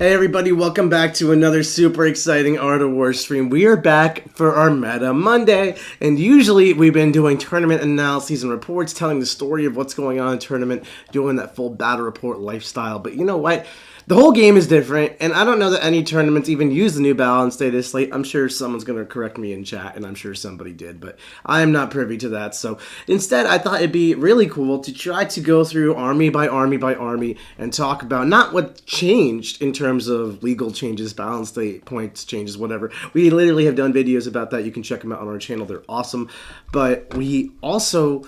Hey everybody, welcome back to another super exciting Art of War stream. We are back for our Meta Monday, and usually we've been doing tournament analyses and reports, telling the story of what's going on in the tournament, doing that full battle report lifestyle. But you know what? The whole game is different, and I don't know that any tournaments even use the new balance Dataslate. I'm sure someone's going to correct me in chat, and I'm sure somebody did, but I am not privy to that. So instead, I thought it'd be really cool to try to go through army by army by army and talk about not what changed in terms of legal changes, balance state points changes, whatever. We literally have done videos about that. You can check them out on our channel. They're awesome. But we also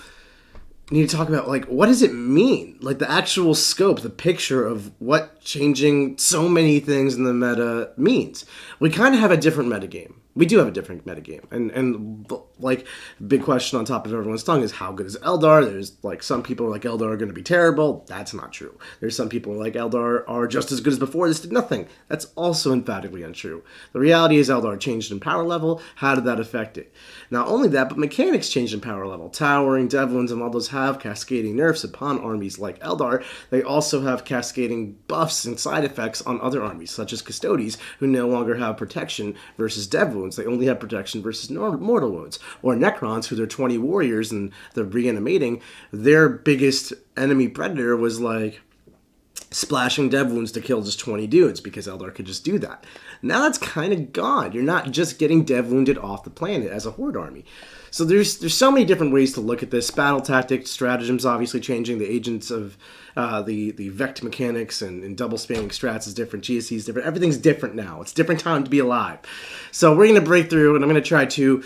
need to talk about, like, what does it mean? Like, the actual scope, the picture of what changing so many things in the meta means. We kind of have a different metagame. We do have a different metagame. And like, big question on top of everyone's tongue is, how good is Eldar? There's, like, some people are like, Eldar are going to be terrible. That's not true. There's some people who are like, Eldar are just as good as before. This did nothing. That's also emphatically untrue. The reality is Eldar changed in power level. How did that affect it? Not only that, but mechanics changed in power level. Towering, Devlins, and all those have cascading nerfs upon armies like Eldar. They also have cascading buffs and side effects on other armies, such as Custodes, who no longer have protection versus Dev wounds. They only have protection versus mortal wounds. Or Necrons, who they're 20 warriors and they're reanimating. Their biggest enemy predator was like splashing Dev wounds to kill just 20 dudes, because Eldar could just do that. Now that's kind of gone. You're not just getting Dev wounded off the planet as a horde army. So there's so many different ways to look at this. Battle tactics, stratagems obviously changing. The agents of the Vect mechanics and double spamming strats is different. GSC is different. Everything's different now. It's a different time to be alive. So we're going to break through, and I'm going to try to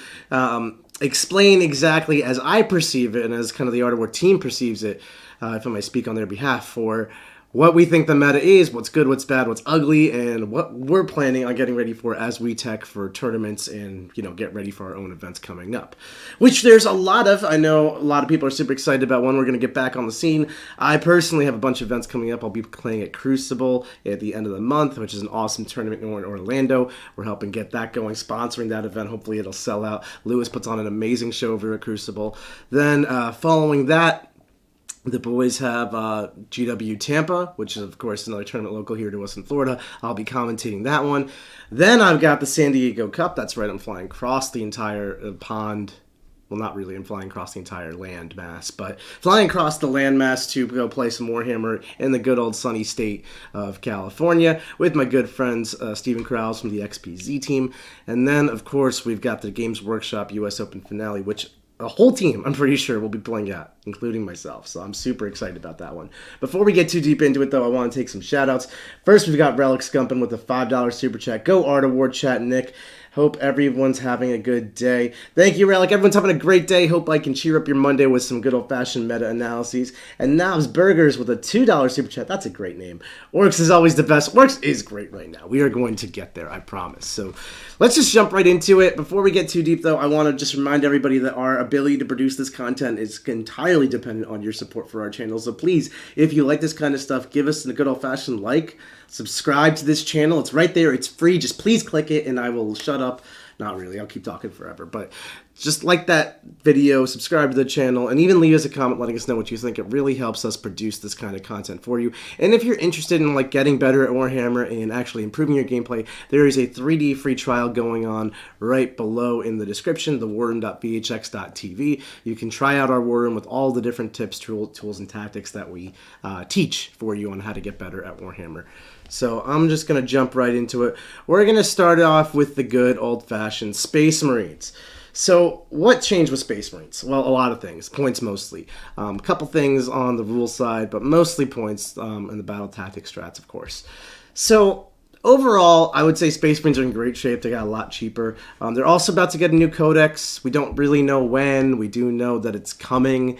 explain exactly as I perceive it and as kind of the Art of War team perceives it, if I might speak on their behalf, for what we think the meta is, what's good, what's bad, what's ugly, and what we're planning on getting ready for as we tech for tournaments and, you know, get ready for our own events coming up. Which there's a lot of. I know a lot of people are super excited about when we're going to get back on the scene. I personally have a bunch of events coming up. I'll be playing at Crucible at the end of the month, which is an awesome tournament in Orlando. We're helping get that going, sponsoring that event. Hopefully it'll sell out. Lewis puts on an amazing show over at Crucible. Then following that, the boys have GW Tampa, which is, of course, another tournament local here to us in Florida. I'll be commentating that one. Then I've got the San Diego Cup. That's right, I'm flying across the entire pond. Well, not really. I'm flying across the entire land mass, but flying across the land mass to go play some Warhammer in the good old sunny state of California with my good friends Stephen Krause from the XPZ team. And then, of course, we've got the Games Workshop US Open Finale, which a whole team, I'm pretty sure, will be playing at, including myself. So I'm super excited about that one. Before we get too deep into it, though, I want to take some shout-outs. First, we've got Relic Scumpin with a $5 super chat. Go Art of War chat, Nick. Hope everyone's having a good day. Thank you, Relic. Everyone's having a great day. Hope I can cheer up your Monday with some good old-fashioned meta-analyses. And Navs Burgers with a $2 super chat. That's a great name. Orks is always the best. Orks is great right now. We are going to get there, I promise. So let's just jump right into it. Before we get too deep, though, I want to just remind everybody that our ability to produce this content is entirely dependent on your support for our channel. So please, if you like this kind of stuff, give us a good old-fashioned like. Subscribe to this channel. It's right there. It's free. Just please click it and I will shut up. Not really. I'll keep talking forever. But just like that video, subscribe to the channel, and even leave us a comment letting us know what you think. It really helps us produce this kind of content for you. And if you're interested in, like, getting better at Warhammer and actually improving your gameplay, there is a 3D free trial going on right below in the description, thewarroom.vhx.tv. You can try out our war room with all the different tips, tools, and tactics that we teach for you on how to get better at Warhammer. So I'm just going to jump right into it. We're going to start off with the good old-fashioned Space Marines. So what changed with Space Marines? Well, a lot of things. Points mostly. A couple things on the rule side, but mostly points and the battle tactic strats, of course. So overall, I would say Space Marines are in great shape. They got a lot cheaper. They're also about to get a new codex. We don't really know when. We do know that it's coming.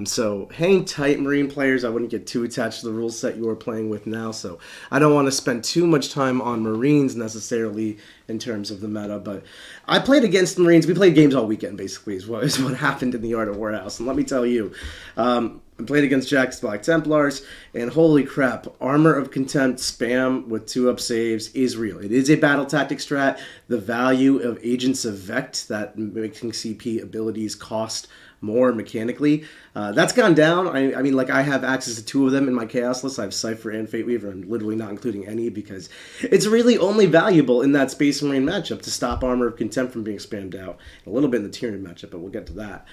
So hang tight, Marine players. I wouldn't get too attached to the rule set you are playing with now, so I don't want to spend too much time on Marines necessarily in terms of the meta, but I played against Marines. We played games all weekend, basically, is what happened in the Art of War house, and let me tell you, I played against Jack's Black Templars, and holy crap, Armor of Contempt spam with 2-up saves is real. It is a battle tactic strat. The value of Agents of Vect, that making CP abilities cost more mechanically. That's gone down. I mean, like, I have access to 2 of them in my Chaos list. I have Cypher and Fate Weaver. I'm literally not including any because it's really only valuable in that Space Marine matchup to stop Armor of Contempt from being spammed out. A little bit in the Tyranid matchup, but we'll get to that.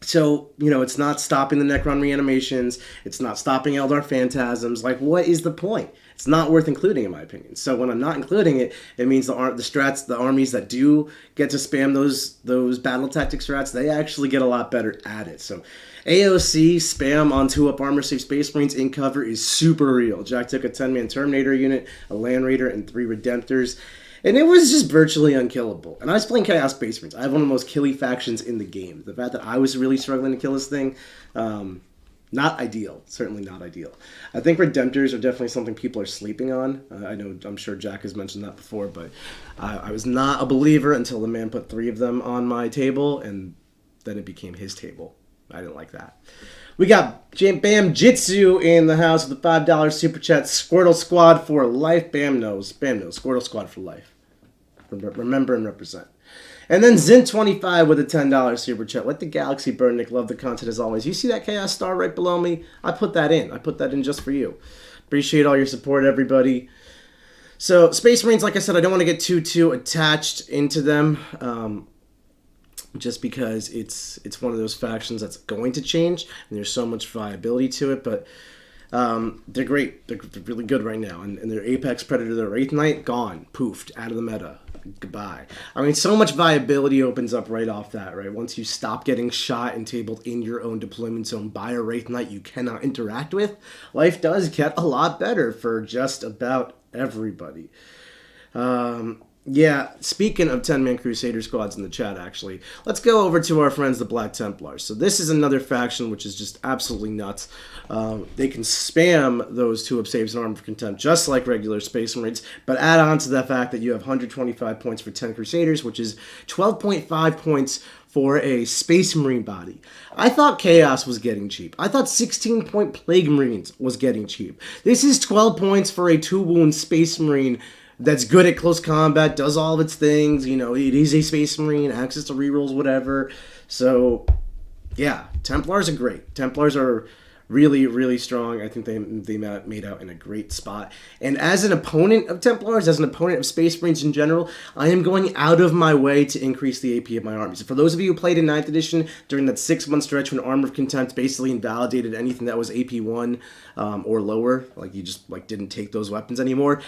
So, you know, it's not stopping the Necron reanimations. It's not stopping Eldar phantasms. Like, what is the point? It's not worth including, in my opinion. So when I'm not including it, it means the strats, the armies that do get to spam those battle tactic strats, they actually get a lot better at it. So AOC spam on 2-up armor safe Space Marines in cover is super real. Jack took a 10-man Terminator unit, a Land Raider, and 3 Redemptors. And it was just virtually unkillable. And I was playing Chaos Space Marines. I have one of the most killy factions in the game. The fact that I was really struggling to kill this thing, not ideal. Certainly not ideal. I think Redemptors are definitely something people are sleeping on. I'm sure Jack has mentioned that before, but I was not a believer until the man put 3 of them on my table, and then it became his table. I didn't like that. We got Bam Jitsu in the house with the $5 super chat. Squirtle Squad for life. Bam knows. Squirtle Squad for life. Remember and represent. And then Zin25 with a $10 super chat. Let the galaxy burn, Nick. Love the content as always. You see that Chaos Star right below me? I put that in. I put that in just for you. Appreciate all your support, everybody. So, Space Marines, like I said, I don't want to get too attached into them. Just because it's one of those factions that's going to change, and there's so much viability to it, but they're great. They're really good right now, and their Apex Predator, their Wraith Knight, gone, poofed, out of the meta. Goodbye. I mean, so much viability opens up right off that, right? Once you stop getting shot and tabled in your own deployment zone by a Wraith Knight you cannot interact with, life does get a lot better for just about everybody. Yeah, speaking of 10-man Crusader squads in the chat, actually, let's go over to our friends, the Black Templars. So this is another faction which is just absolutely nuts. They can spam those 2-up saves and Armor of Contempt just like regular Space Marines, but add on to the fact that you have 125 points for 10 Crusaders, which is 12.5 points for a Space Marine body. I thought Chaos was getting cheap. I thought 16-point Plague Marines was getting cheap. This is 12 points for a 2-wound Space Marine that's good at close combat, does all of its things, you know, it is a Space Marine, access to rerolls, whatever. So, yeah, Templars are great. Templars are really, really strong. I think they made out in a great spot. And as an opponent of Templars, as an opponent of Space Marines in general, I am going out of my way to increase the AP of my armies. For those of you who played in 9th edition, during that 6-month stretch when Armor of Contempt basically invalidated anything that was AP 1 or lower, like you just didn't take those weapons anymore,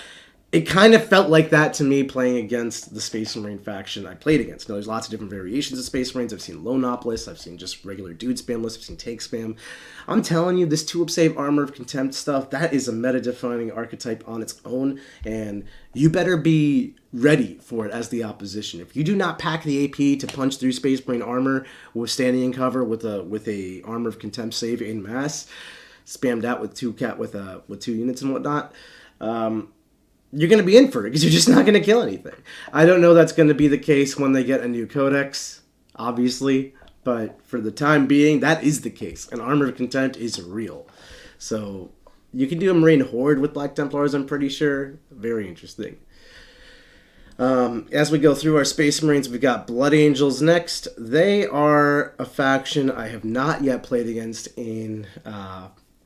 it kind of felt like that to me playing against the Space Marine faction I played against. Now, there's lots of different variations of Space Marines. I've seen Lone Op lists. I've seen just regular dude spam lists. I've seen take spam. I'm telling you, this 2-up save Armor of Contempt stuff, that is a meta-defining archetype on its own, and you better be ready for it as the opposition. If you do not pack the AP to punch through Space Marine armor with standing in cover with a Armor of Contempt save in mass, spammed out with 2 units and whatnot, you're going to be in for it because you're just not going to kill anything. I don't know that's going to be the case when they get a new codex, obviously, but for the time being, that is the case. And Armor of Contempt is real. So you can do a Marine Horde with Black Templars, I'm pretty sure. Very interesting. As we go through our Space Marines, we've got Blood Angels next. They are a faction I have not yet played against in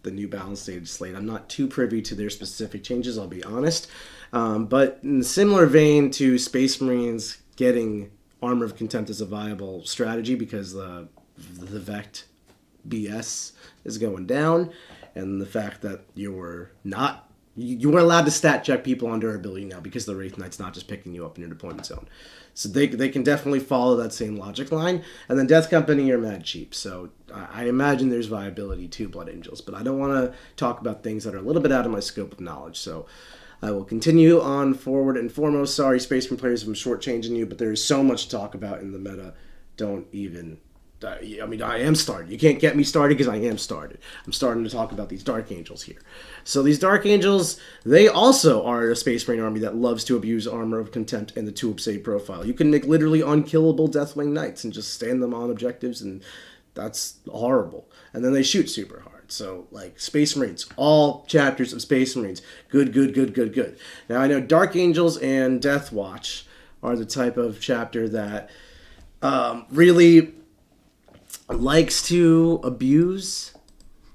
the new Balanced Dataslate. I'm not too privy to their specific changes, I'll be honest. But in a similar vein to Space Marines getting Armor of Contempt as a viable strategy because the Vect BS is going down, and the fact that you were allowed to stat check people on durability now because the Wraith Knight's not just picking you up in your deployment zone. So they can definitely follow that same logic line. And then Death Company are mad cheap. So I imagine there's viability to Blood Angels. But I don't want to talk about things that are a little bit out of my scope of knowledge. So I will continue on forward and foremost. Sorry, Space Marine players, if I'm shortchanging you, but there is so much to talk about in the meta. Don't even... I mean, I am started. You can't get me started because I am started. I'm starting to talk about these Dark Angels here. So these Dark Angels, they also are a Space Marine army that loves to abuse Armor of Contempt and the 2-up save profile. You can make literally unkillable Deathwing Knights and just stand them on objectives, and that's horrible. And then they shoot super hard. So, like, Space Marines, all chapters of Space Marines, good. Now, I know Dark Angels and Death Watch are the type of chapter that really... likes to abuse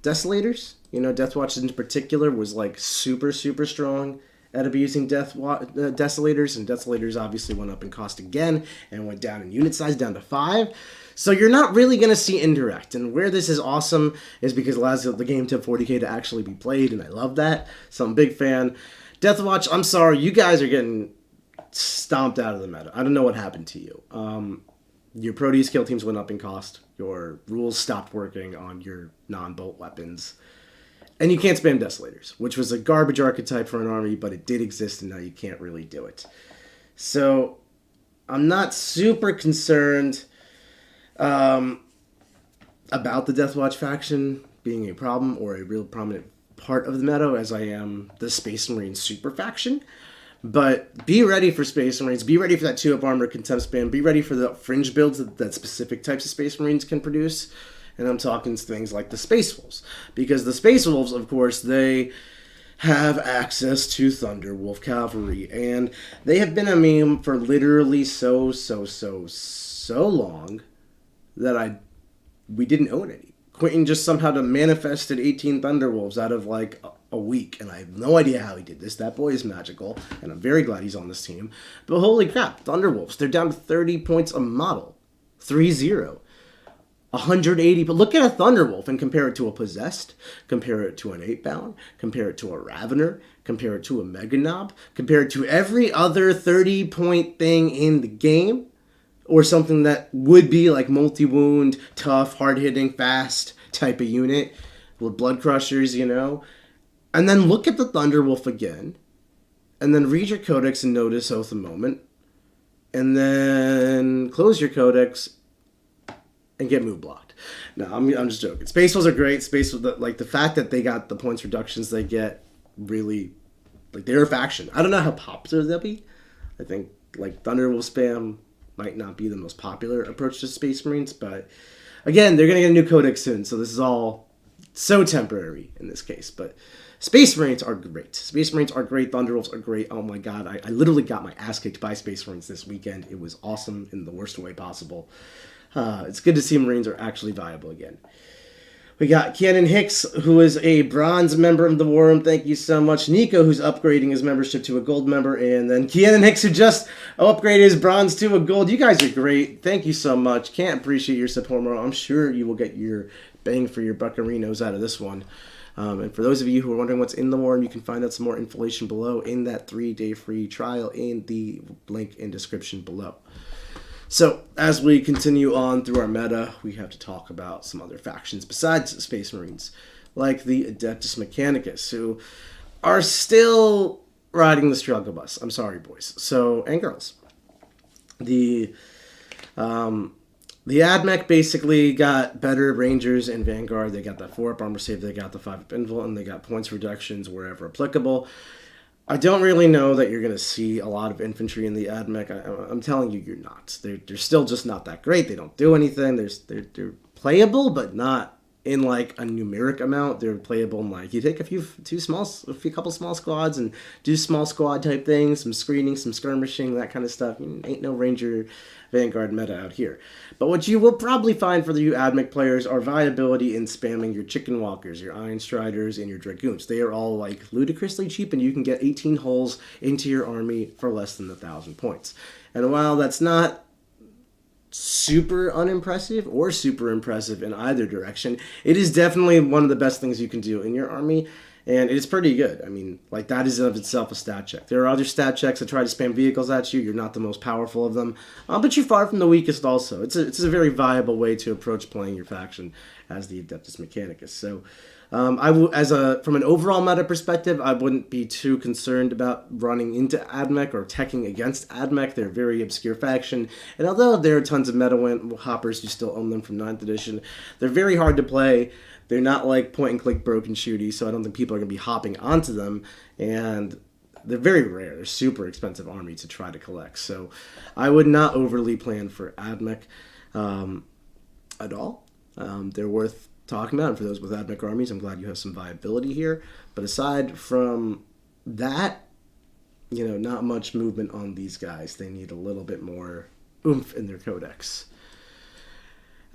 Desolators. You know, Deathwatch in particular was like super, super strong at abusing Desolators, and Desolators obviously went up in cost again and went down in unit size down to 5. So you're not really going to see indirect. And where this is awesome is because it allows the game to 40k to actually be played, and I love that. So I'm a big fan. Deathwatch, I'm sorry, you guys are getting stomped out of the meta. I don't know what happened to you. Your Proteus kill teams went up in cost. Your rules stopped working on your non-bolt weapons. And you can't spam Desolators, which was a garbage archetype for an army, but it did exist, and now you can't really do it. So I'm not super concerned about the Deathwatch faction being a problem or a real prominent part of the meta, as I am the Space Marine super faction. But be ready for Space Marines. Be ready for that 2-up armor contempt spam. Be ready for the fringe builds that specific types of Space Marines can produce. And I'm talking things like the Space Wolves. Because the Space Wolves, of course, they have access to Thunderwolf Cavalry. And they have been a meme for literally so long that we didn't own any. Quentin just somehow manifested 18 Thunderwolves out of like a week, and I have no idea how he did this. That boy is magical, and I'm very glad he's on this team. But holy crap, Thunderwolves, they're down to 30 points a model. 3-0. 180, but look at a Thunderwolf and compare it to a Possessed, compare it to an 8-bound, compare it to a Ravener, compare it to a Mega Knob, compare it to every other 30-point thing in the game, or something that would be like multi-wound, tough, hard-hitting, fast type of unit with Blood Crushers, you know. And then look at the Thunderwolf again, and then read your codex and notice Oath of Moment, and then close your codex and get move blocked. No, I'm just joking. Space Wolves are great. Space Wolves, like the fact that they got the points reductions they get, really, like they're a faction. I don't know how popular they'll be. I think like Thunderwolf spam might not be the most popular approach to Space Marines, but again, they're gonna get a new codex soon, so this is all so temporary in this case. But Space Marines are great. Space Marines are great. Thunderwolves are great. Oh my god, I literally got my ass kicked by Space Marines this weekend. It was awesome in the worst way possible. It's good to see Marines are actually viable again. We got Kenan Hicks, who is a bronze member of the War Room. Thank you so much. Nico, who's upgrading his membership to a gold member. And then Kenan Hicks, who just upgraded his bronze to a gold. You guys are great. Thank you so much. Can't appreciate your support more. I'm sure you will get your bang for your buccarinos out of this one. And for those of you who are wondering what's in the War Room, you can find out some more information below in that 3-day free trial in the link in description below. So, as we continue on through our meta, we have to talk about some other factions besides Space Marines, like the Adeptus Mechanicus, who are still riding the struggle bus. I'm sorry, boys. So, and girls. The AdMech basically got better Rangers and Vanguard. They got that 4-up armor save, they got the 5-up invul, and they got points reductions wherever applicable. I don't really know that you're going to see a lot of infantry in the AdMech. I'm telling you, you're not. They're still just not that great. They don't do anything. They're playable, but not in like a numeric amount. They're playable in like you take a couple small squads and do small squad type things, some screening, some skirmishing, that kind of stuff. Ain't no Ranger Vanguard meta out here. But what you will probably find for the you AdMech players are viability in spamming your Chicken Walkers, your Iron Striders, and your Dragoons. They are all like ludicrously cheap, and you can get 18 hulls into your army for less than 1,000 points. And while that's not super unimpressive or super impressive in either direction, it is definitely one of the best things you can do in your army, and it's pretty good. I mean, like, that is of itself a stat check. There are other stat checks that try to spam vehicles at you. You're not the most powerful of them, but you're far from the weakest also. It's a very viable way to approach playing your faction as the Adeptus Mechanicus. So from an overall meta perspective, I wouldn't be too concerned about running into AdMech or teching against AdMech. They're a very obscure faction, and although there are tons of meta hoppers who still own them from 9th edition, they're very hard to play. They're not like point-and-click broken shooty, so I don't think people are going to be hopping onto them, and they're very rare. They're super expensive army to try to collect, so I would not overly plan for AdMech at all. They're worth talking about, and for those with AdMech armies, I'm glad you have some viability here. But aside from that, not much movement on these guys. They need a little bit more oomph in their codex.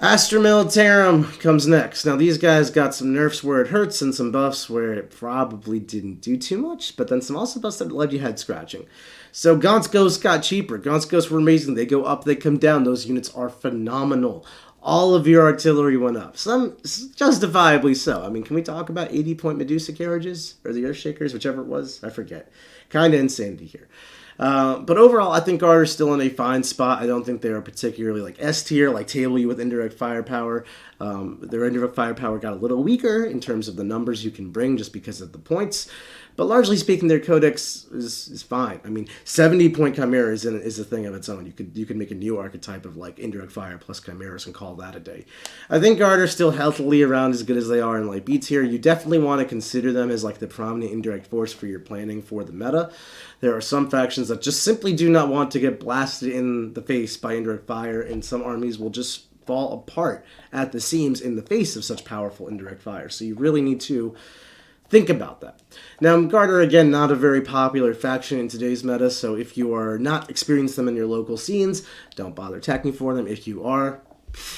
Astra Militarum comes next. Now, these guys got some nerfs where it hurts and some buffs where it probably didn't do too much, but then some also buffs that led you head scratching. So, Gaunt's Ghosts got cheaper. Gaunt's Ghosts were amazing. They go up, they come down. Those units are phenomenal. All of your artillery went up. Some justifiably so. I mean, can we talk about 80-point Medusa carriages? Or the Earthshakers, whichever it was? I forget. Kind of insanity here. But overall, I think Guard are still in a fine spot. I don't think they are particularly like S tier, like table you with indirect firepower. Their indirect firepower got a little weaker in terms of the numbers you can bring just because of the points. But largely speaking, their codex is fine. I mean, 70-point Chimera is a thing of its own. You could make a new archetype of like indirect fire plus Chimeras and call that a day. I think Guard are still healthily around as good as they are in like B tier. You definitely want to consider them as like the prominent indirect force for your planning for the meta. There are some factions that just simply do not want to get blasted in the face by indirect fire, and some armies will just fall apart at the seams in the face of such powerful indirect fire. So you really need to think about that. Now, Guard are, again, not a very popular faction in today's meta, so if you are not experiencing them in your local scenes, don't bother teching for them. If you are,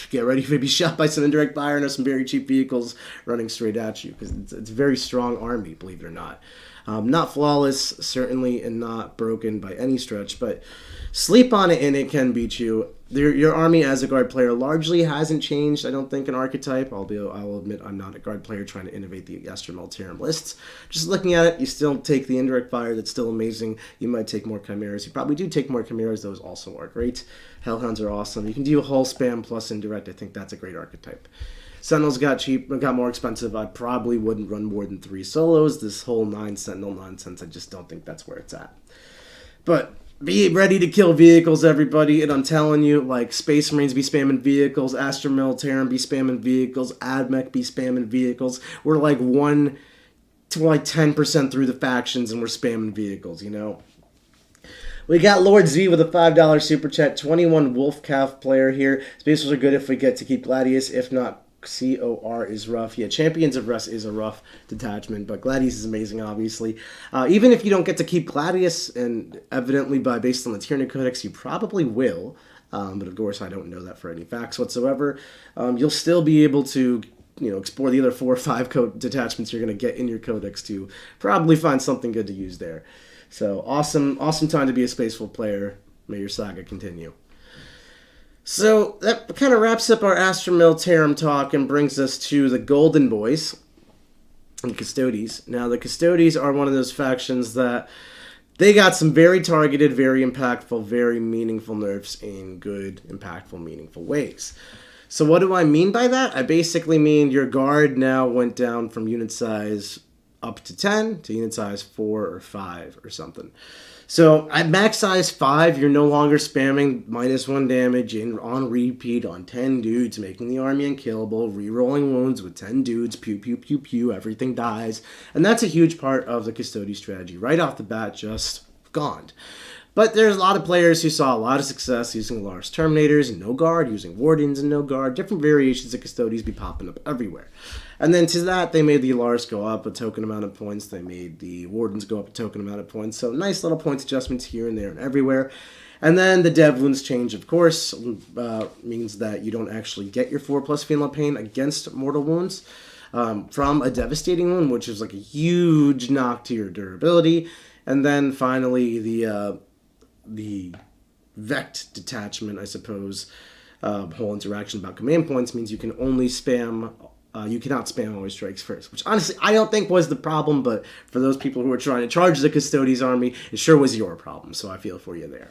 get ready to be shot by some indirect fire and have some very cheap vehicles running straight at you, because it's a very strong army, believe it or not. Not flawless, certainly, and not broken by any stretch, but sleep on it and it can beat you. Your army as a Guard player largely hasn't changed, I don't think, an archetype, although I will admit I'm not a Guard player trying to innovate the Astra Militarum lists. Just looking at it, you still take the indirect fire, that's still amazing. You might take more Chimeras. You probably do take more Chimeras, those also are great. Hellhounds are awesome. You can do a whole spam plus indirect, I think that's a great archetype. Sentinels got more expensive. I probably wouldn't run more than 3 solos. This whole 9 Sentinel nonsense, I just don't think that's where it's at. But be ready to kill vehicles, everybody. And I'm telling you, like, Space Marines be spamming vehicles, Astra Militarum be spamming vehicles, AdMech be spamming vehicles. We're like 1 to like 10% through the factions and we're spamming vehicles, you know? We got Lord Z with a $5 super chat. 21 Wolf Calf player here. Spaces are good if we get to keep Gladius. If not, COR is rough. Yeah, Champions of Rest is a rough detachment, but Gladius is amazing, obviously. Even if you don't get to keep Gladius, and evidently based on the Tyranid Codex, you probably will, but of course I don't know that for any facts whatsoever, you'll still be able to explore the other 4 or 5 detachments you're going to get in your Codex to probably find something good to use there. So, awesome time to be a Spaceful player. May your saga continue. So, that kind of wraps up our Astra Militarum talk and brings us to the Golden Boys and Custodes. Now, the Custodes are one of those factions that they got some very targeted, very impactful, very meaningful nerfs in good, impactful, meaningful ways. So what do I mean by that? I basically mean your Guard now went down from unit size up to 10 to unit size 4 or 5 or something. So at max size 5, you're no longer spamming -1 damage on repeat on 10 dudes, making the army unkillable, re-rolling wounds with 10 dudes, pew, pew, pew, pew, everything dies. And that's a huge part of the Custodes strategy. Right off the bat, just gone. But there's a lot of players who saw a lot of success using Lars Terminators and no Guard, using Wardens and no Guard. Different variations of Custodes be popping up everywhere. And then to that, they made the Lars go up a token amount of points. They made the Wardens go up a token amount of points. So nice little points adjustments here and there and everywhere. And then the dev wounds change, of course, means that you don't actually get your 4+ Female Pain against mortal wounds from a devastating wound, which is like a huge knock to your durability. And then finally, the Vect detachment, I suppose, whole interaction about command points means you can only spam, you cannot spam always strikes first, which honestly I don't think was the problem, but for those people who were trying to charge the Custodes army, it sure was your problem, so I feel for you there.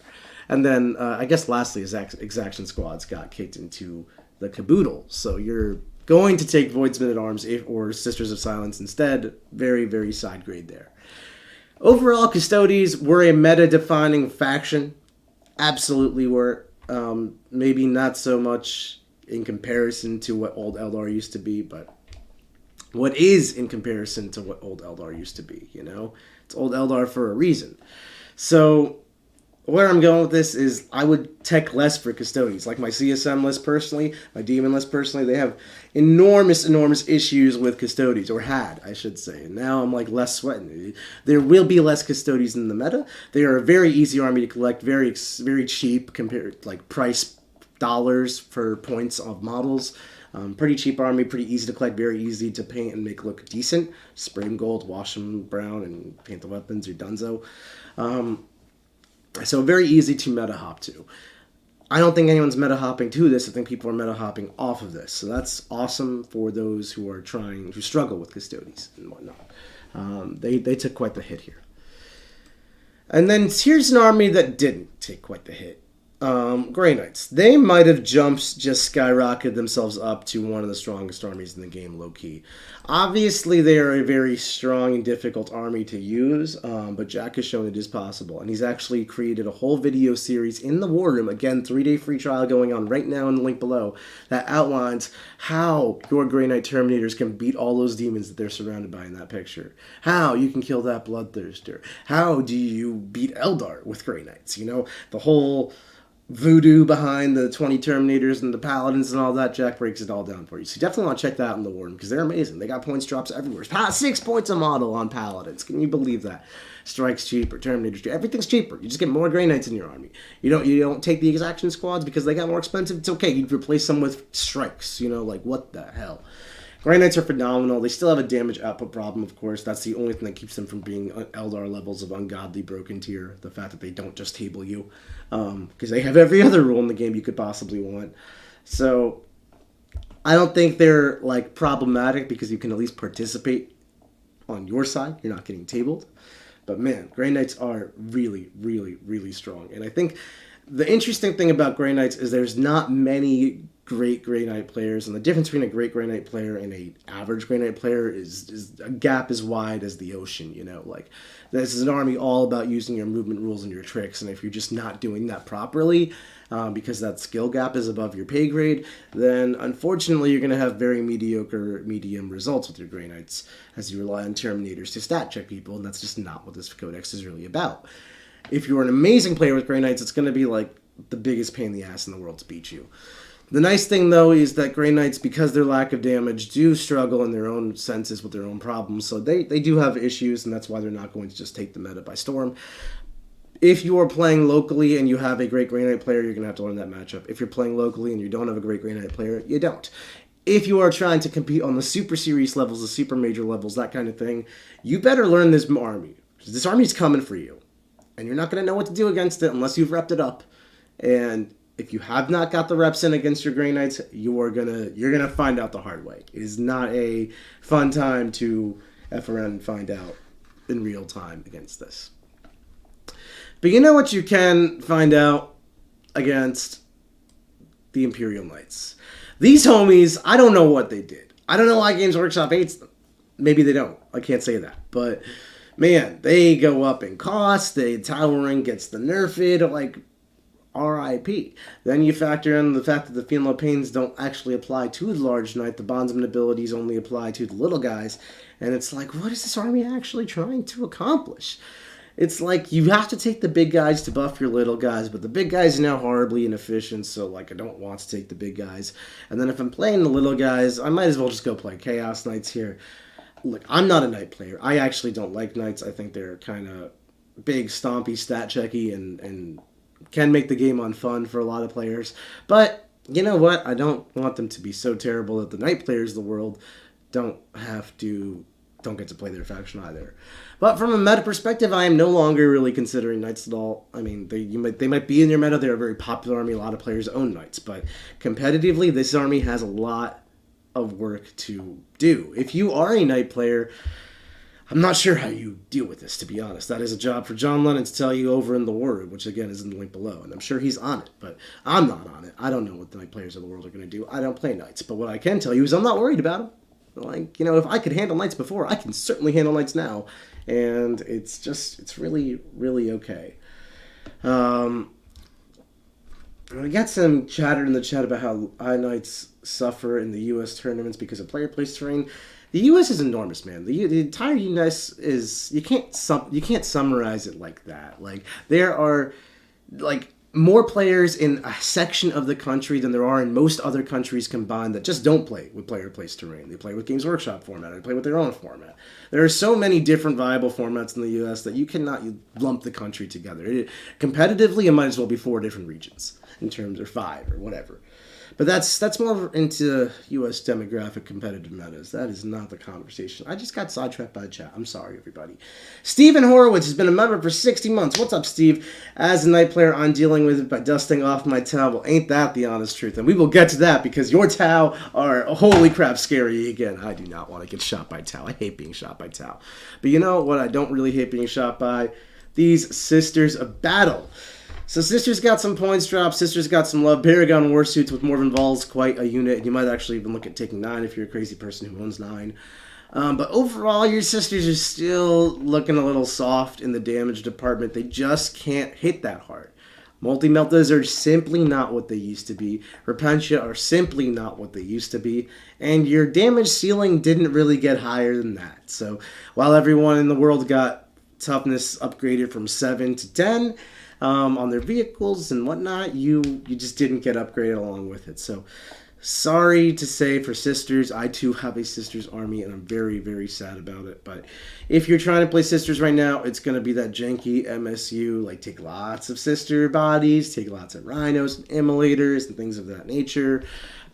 And then, I guess lastly, Exaction Squads got kicked into the caboodle, so you're going to take Void's Men-at-Arms or Sisters of Silence instead. Very, very side grade there. Overall, Custodes were a meta-defining faction. Absolutely were. Maybe not so much in comparison to what old Aeldari used to be, but what is in comparison to what old Aeldari used to be, It's old Aeldar for a reason. So, where I'm going with this is I would tech less for Custodes. Like my CSM list personally, my Demon list personally, they have enormous issues with Custodes, or had, I should say. And now I'm like less sweating. There will be less Custodes in the meta. They are a very easy army to collect, very cheap compared, like price dollars for points of models. Pretty cheap army, pretty easy to collect, very easy to paint and make look decent. Spray them gold, wash them brown, and paint the weapons, or dunzo. So very easy to meta hop to. I don't think anyone's meta hopping to this. I think people are meta hopping off of this. So that's awesome for those who are who struggle with Custodes and whatnot. They took quite the hit here. And then here's an army that didn't take quite the hit. Grey Knights. They might have just skyrocketed themselves up to one of the strongest armies in the game, low-key. Obviously, they are a very strong and difficult army to use, but Jack has shown it is possible. And he's actually created a whole video series in the War Room, again, 3-day free trial going on right now in the link below, that outlines how your Grey Knight Terminators can beat all those demons that they're surrounded by in that picture. How you can kill that Bloodthirster. How do you beat Eldar with Grey Knights? You know, the whole voodoo behind the 20 Terminators and the Paladins and all that. Jack breaks it all down for you. So you definitely want to check that out in the War Room, because they're amazing. They got points drops everywhere. 6 points a model on Paladins. Can you believe that? Strikes cheaper, Terminators cheaper. Everything's cheaper. You just get more Grey Knights in your army. You don't take the exaction squads because they got more expensive. It's okay. You'd replace them with strikes. You know, like, what the hell? Grey Knights are phenomenal. They still have a damage output problem, of course. That's the only thing that keeps them from being Eldar levels of ungodly broken tier. The fact that they don't just table you. Because they have every other rule in the game you could possibly want. So, I don't think they're, like, problematic because you can at least participate on your side. You're not getting tabled. But, man, Grey Knights are really, really, really strong. And I think the interesting thing about Grey Knights is there's not many great Grey Knight players, and the difference between a great Grey Knight player and a average Grey Knight player is a gap as wide as the ocean, you know. Like, this is an army all about using your movement rules and your tricks, and if you're just not doing that properly, because that skill gap is above your pay grade, then unfortunately you're going to have very medium results with your Grey Knights, as you rely on Terminators to stat check people, and that's just not what this codex is really about. If you're an amazing player with Grey Knights, it's going to be like the biggest pain in the ass in the world to beat you. The nice thing, though, is that Grey Knights, because their lack of damage, do struggle in their own senses with their own problems. So they do have issues, and that's why they're not going to just take the meta by storm. If you are playing locally and you have a great Grey Knight player, you're going to have to learn that matchup. If you're playing locally and you don't have a great Grey Knight player, you don't. If you are trying to compete on the super series levels, the super major levels, that kind of thing, you better learn this army. This army's coming for you. And you're not going to know what to do against it unless you've repped it up. And if you have not got the reps in against your Grey Knights, you're gonna find out the hard way. It is not a fun time to F around and find out in real time against this. But you know what you can find out against the Imperial Knights? These homies, I don't know what they did. I don't know why Games Workshop hates them. Maybe they don't. I can't say that. But, man, they go up in cost. The Towering gets the nerfed. Like, R.I.P. Then you factor in the fact that the Fiendlo Pains don't actually apply to the large knight. The bondsman abilities only apply to the little guys. And it's like, what is this army actually trying to accomplish? It's like, you have to take the big guys to buff your little guys, but the big guys are now horribly inefficient, so, like, I don't want to take the big guys. And then if I'm playing the little guys, I might as well just go play Chaos Knights here. Look, I'm not a knight player. I actually don't like knights. I think they're kind of big, stompy, stat-checky, and can make the game unfun for a lot of players. But, you know what? I don't want them to be so terrible that the knight players of the world don't get to play their faction either. But from a meta perspective, I am no longer really considering knights at all. I mean, they might be in your meta. They're a very popular army. A lot of players own knights. But competitively, this army has a lot of work to do. If you are a knight player, I'm not sure how you deal with this, to be honest. That is a job for John Lennon to tell you over in the War Room, which, again, is in the link below. And I'm sure he's on it, but I'm not on it. I don't know what the knight players of the world are going to do. I don't play knights. But what I can tell you is I'm not worried about them. Like, you know, if I could handle knights before, I can certainly handle knights now. And it's really, really okay. We got some chatter in the chat about how knights suffer in the U.S. tournaments because of player place terrain. The U.S. is enormous, man. The entire U.S. is, you can't summarize it like that. Like, there are, like, more players in a section of the country than there are in most other countries combined that just don't play with player place terrain. They play with Games Workshop format. They play with their own format. There are so many different viable formats in the U.S. that you cannot lump the country together. Competitively, it might as well be 4 different regions in terms of 5 or whatever. But that's more into U.S. demographic competitive metas. That is not the conversation. I just got sidetracked by the chat. I'm sorry, everybody. Stephen Horowitz has been a member for 60 months. What's up, Steve? As a night player, I'm dealing with it by dusting off my Tau. Well, ain't that the honest truth? And we will get to that because your Tau are, holy crap, scary again. I do not want to get shot by Tau. I hate being shot by Tau. But you know what I don't really hate being shot by? These Sisters of Battle. So Sisters got some points dropped. Sisters got some love. Paragon Warsuits with Morven Vols, quite a unit. You might actually even look at taking 9 if you're a crazy person who owns 9. But overall, your Sisters are still looking a little soft in the damage department. They just can't hit that hard. Multi-Meltas are simply not what they used to be. Repentia are simply not what they used to be. And your damage ceiling didn't really get higher than that. So while everyone in the world got toughness upgraded from 7 to 10... on their vehicles and whatnot, you just didn't get upgraded along with it. So, sorry to say for Sisters, I too have a Sisters army, and I'm very, very sad about it. But if you're trying to play Sisters right now, it's going to be that janky MSU, like take lots of Sister bodies, take lots of Rhinos and Immolators and things of that nature,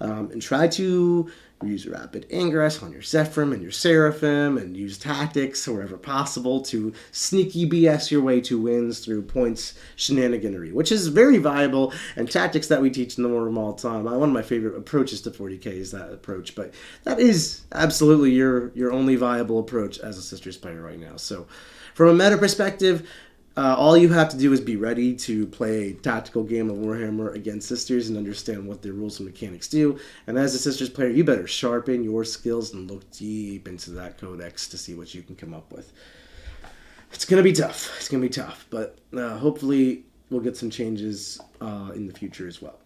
and try to use rapid ingress on your Zephyrim and your Seraphim, and use tactics wherever possible to sneaky BS your way to wins through points shenaniganery, which is very viable, and tactics that we teach in the Warhammer all the time. One of my favorite approaches to 40k is that approach, but that is absolutely your only viable approach as a Sisters player right now. So from a meta perspective, all you have to do is be ready to play a tactical game of Warhammer against Sisters and understand what their rules and mechanics do. And as a Sisters player, you better sharpen your skills and look deep into that codex to see what you can come up with. It's going to be tough. It's going to be tough. But hopefully we'll get some changes in the future as well.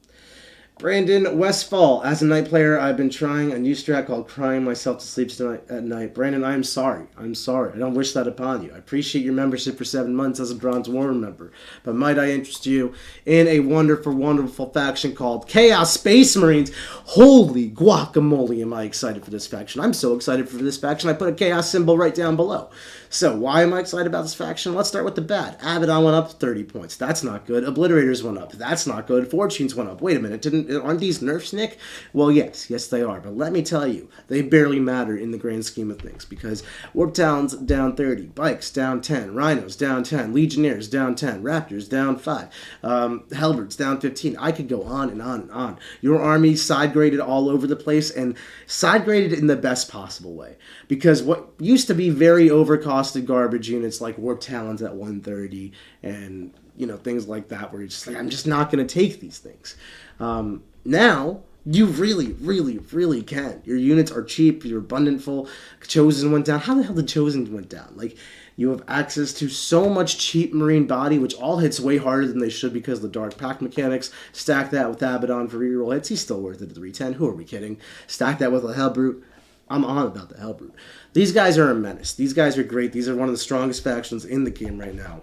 Brandon Westfall. As a night player, I've been trying a new strat called crying myself to sleep tonight at night. Brandon, I'm sorry. I'm sorry. I don't wish that upon you. I appreciate your membership for 7 months as a Bronze Warren member. But might I interest you in a wonderful, wonderful faction called Chaos Space Marines? Holy guacamole, am I excited for this faction. I'm so excited for this faction, I put a Chaos symbol right down below. So, why am I excited about this faction? Let's start with the bad. Abaddon went up 30 points. That's not good. Obliterators went up. That's not good. Fortunes went up. Wait a minute. Aren't these nerfs, Nick? Well, yes. Yes, they are. But let me tell you, they barely matter in the grand scheme of things because Warp Talons down 30, Bikes down 10, Rhinos down 10, Legionnaires down 10, Raptors down 5, Hellbirds down 15. I could go on and on and on. Your army side-graded all over the place, and side-graded in the best possible way. Because what used to be very overcosted garbage units like Warp Talons at 130 and things like that, where you're just like, I'm just not going to take these things. Now you really, really, really can. Your units are cheap. You're abundantful. Chosen went down. How the hell did Chosen went down? Like, you have access to so much cheap Marine body, which all hits way harder than they should because of the Dark Pact mechanics. Stack that with Abaddon for reroll hits. He's still worth it at 310. Who are we kidding? Stack that with a Hellbrute. I'm on about the Hellbrute. These guys are a menace. These guys are great. These are one of the strongest factions in the game right now.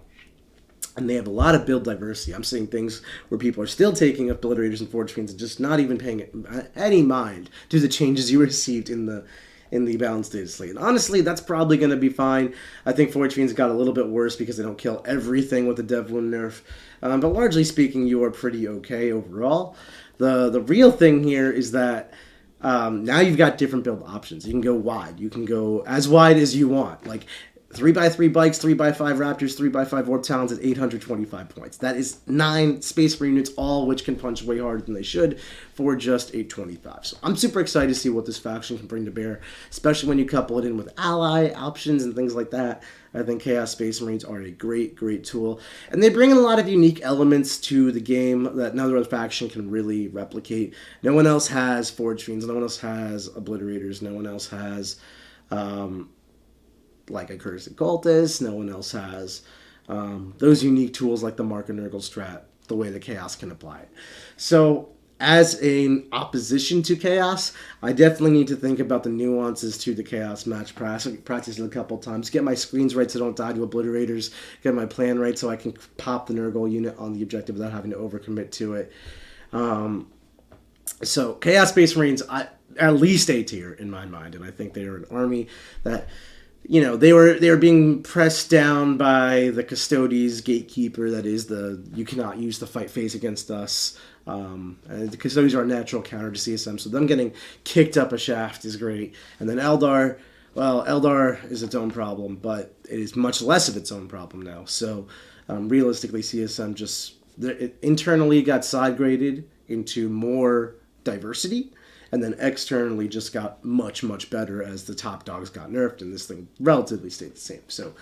And they have a lot of build diversity. I'm seeing things where people are still taking Obliterators and Forge Fiends and just not even paying any mind to the changes you received in the balanced Dataslate. And honestly, that's probably going to be fine. I think Forge Fiends got a little bit worse because they don't kill everything with the Dev Wound nerf. But largely speaking, you are pretty okay overall. The real thing here is that now you've got different build options. You can go wide. You can go as wide as you want. Like 3x3 Bikes, 3x5 Raptors, 3x5 Warp Talons at 825 points. That is 9 Space Marine units, all which can punch way harder than they should for just 825. So I'm super excited to see what this faction can bring to bear, especially when you couple it in with ally options and things like that. I think Chaos Space Marines are a great, great tool. And they bring in a lot of unique elements to the game that no other faction can really replicate. No one else has Forge Fiends. No one else has Obliterators. No one else has like a Cursed Cultist. No one else has those unique tools like the Mark and Nurgle strat, the way the Chaos can apply it. So as an opposition to Chaos, I definitely need to think about the nuances to the Chaos match. Practice it a couple times. Get my screens right so I don't die to Obliterators. Get my plan right so I can pop the Nurgle unit on the objective without having to overcommit to it. So Chaos Space Marines, at least A tier in my mind, and I think they are an army that, you know, they were being pressed down by the Custodes gatekeeper. That is you cannot use the fight phase against us. And the Custodes are a natural counter to CSM, so them getting kicked up a shaft is great. And then Eldar, well, Eldar is its own problem, but it is much less of its own problem now. So realistically, CSM just internally got side graded into more diversity, and then externally just got much, much better as the top dogs got nerfed, and this thing relatively stayed the same. So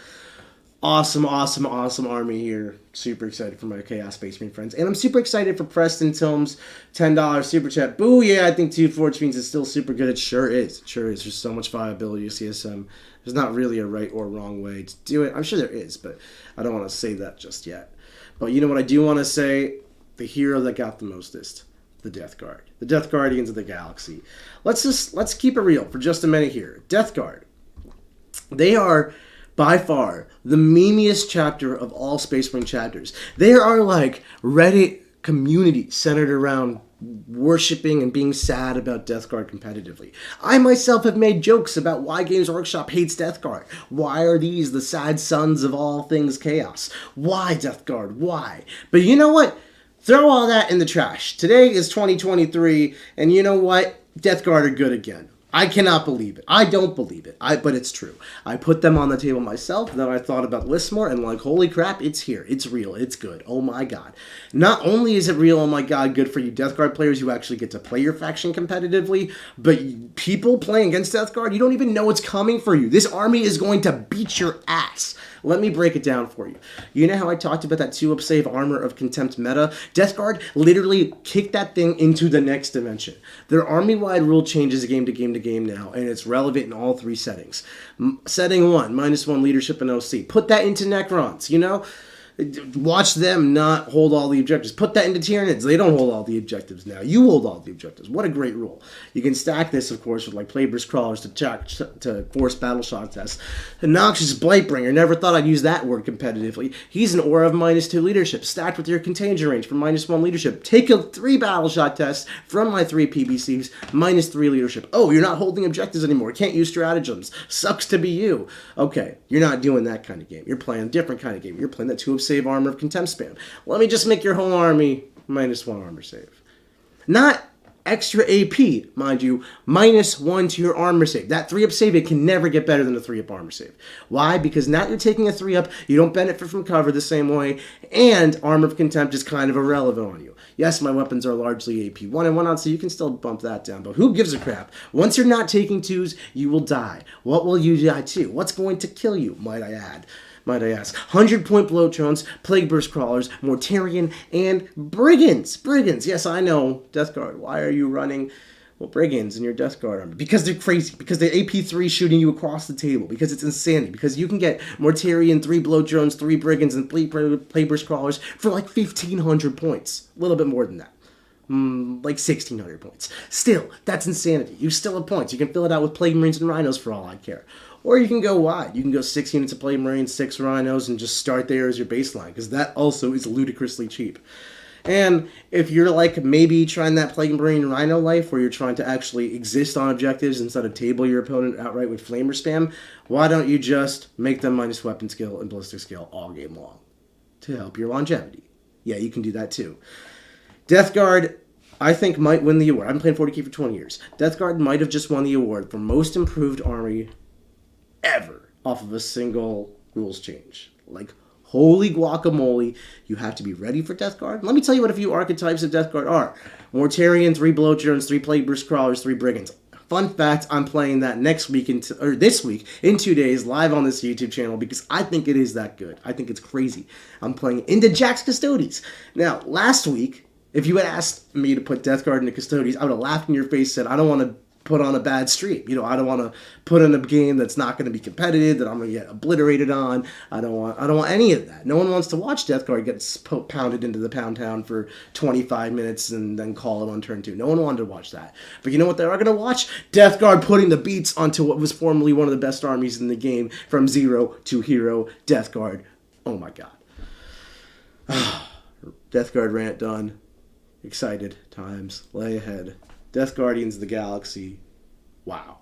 awesome army here. Super excited for my Chaos Space Marine friends. And I'm super excited for Preston Tilms' $10 super chat. Boo, yeah, I think 2 Forge Fiends is still super good. It sure is. It sure is. There's so much viability to CSM. There's not really a right or wrong way to do it. I'm sure there is, but I don't want to say that just yet. But you know what I do want to say? The hero that got the mostest. The Death Guard. The Death Guardians of the Galaxy. Let's keep it real for just a minute here. Death Guard. They are by far the memeiest chapter of all Space Marine chapters. They are like Reddit community centered around worshipping and being sad about Death Guard competitively. I myself have made jokes about why Games Workshop hates Death Guard. Why are these the sad sons of all things chaos? Why Death Guard? Why? But you know what? Throw all that in the trash. Today is 2023, and you know what? Death Guard are good again. I cannot believe it. I don't believe it. But it's true. I put them on the table myself, then I thought about lists more, and like, holy crap, it's here. It's real. It's good. Oh my god. Not only is it real, oh my god, good for you Death Guard players who actually get to play your faction competitively, but people playing against Death Guard, you don't even know what's coming for you. This army is going to beat your ass. Let me break it down for you. You know how I talked about that 2-up save Armor of Contempt meta? Death Guard literally kicked that thing into the next dimension. Their army-wide rule changes game to game to game now, and it's relevant in all 3 settings. Setting 1, -1 leadership and OC. Put that into Necrons, you know? Watch them not hold all the objectives. Put that into Tyranids. They don't hold all the objectives now. You hold all the objectives. What a great rule. You can stack this, of course, with like Plagueburst Crawlers to force battle shock tests. A Noxious Blightbringer. Never thought I'd use that word competitively. He's an aura of -2 leadership, stacked with your contagion range for -1 leadership. Take a 3 battle shot test from my 3 PBCs, -3 leadership. Oh, you're not holding objectives anymore. Can't use stratagems. Sucks to be you. Okay, you're not doing that kind of game. You're playing a different kind of game. You're playing that 2 of save Armor of Contempt spam. Let me just make your whole army -1 armor save. Not extra AP, mind you, -1 to your armor save. That 3-up save, it can never get better than a 3-up armor save. Why? Because now you're taking a 3-up, you don't benefit from cover the same way, and Armor of Contempt is kind of irrelevant on you. Yes, my weapons are largely AP 1 and 1 out, so you can still bump that down, but who gives a crap? Once you're not taking 2s, you will die. What will you die to? What's going to kill you, might I ask? 100-point Bloatrones, Plagueburst Crawlers, Mortarion, and Brigands. Brigands, yes, I know. Death Guard, why are you running, well, Brigands in your Death Guard army? Because they're crazy. Because they're AP3 shooting you across the table. Because it's insanity. Because you can get Mortarion, 3 Bloatrones, 3 Brigands, and 3 Plagueburst Crawlers for like 1,500 points. A little bit more than that. Like 1,600 points. Still, that's insanity. You still have points. You can fill it out with Plague Marines and Rhinos for all I care. Or you can go wide. You can go 6 units of Plague Marines, 6 Rhinos, and just start there as your baseline, because that also is ludicrously cheap. And if you're like maybe trying that Plague Marine Rhino life, where you're trying to actually exist on objectives instead of table your opponent outright with Flamer spam, why don't you just make them minus weapon skill and ballistic skill all game long to help your longevity? Yeah, you can do that too. Death Guard, I think, might win the award. I've been playing 40k for 20 years. Death Guard might have just won the award for most improved army ever off of a single rules change. Like, holy guacamole, you have to be ready for Death Guard. Let me tell you what a few archetypes of Death Guard are. Mortarion, 3 Bloatjones, 3 Plagueburst Crawlers, 3 Brigands. Fun fact, I'm playing that this week in 2 days live on this YouTube channel because I think it is that good. I think it's crazy. I'm playing into Jack's Custodes. Now, last week, if you had asked me to put Death Guard into Custodes, I would have laughed in your face and said, I don't want to put on a bad stream. You know, I don't want to put in a game that's not going to be competitive, that I'm going to get obliterated on. I don't want any of that. No one wants to watch Death Guard get pounded into the Pound Town for 25 minutes and then call it on turn 2. No one wanted to watch that. But you know what they are going to watch? Death Guard putting the beats onto what was formerly one of the best armies in the game, from zero to hero. Death Guard. Oh my god. Death Guard rant done. Excited times. Lay ahead. Death Guardians of the Galaxy. Wow.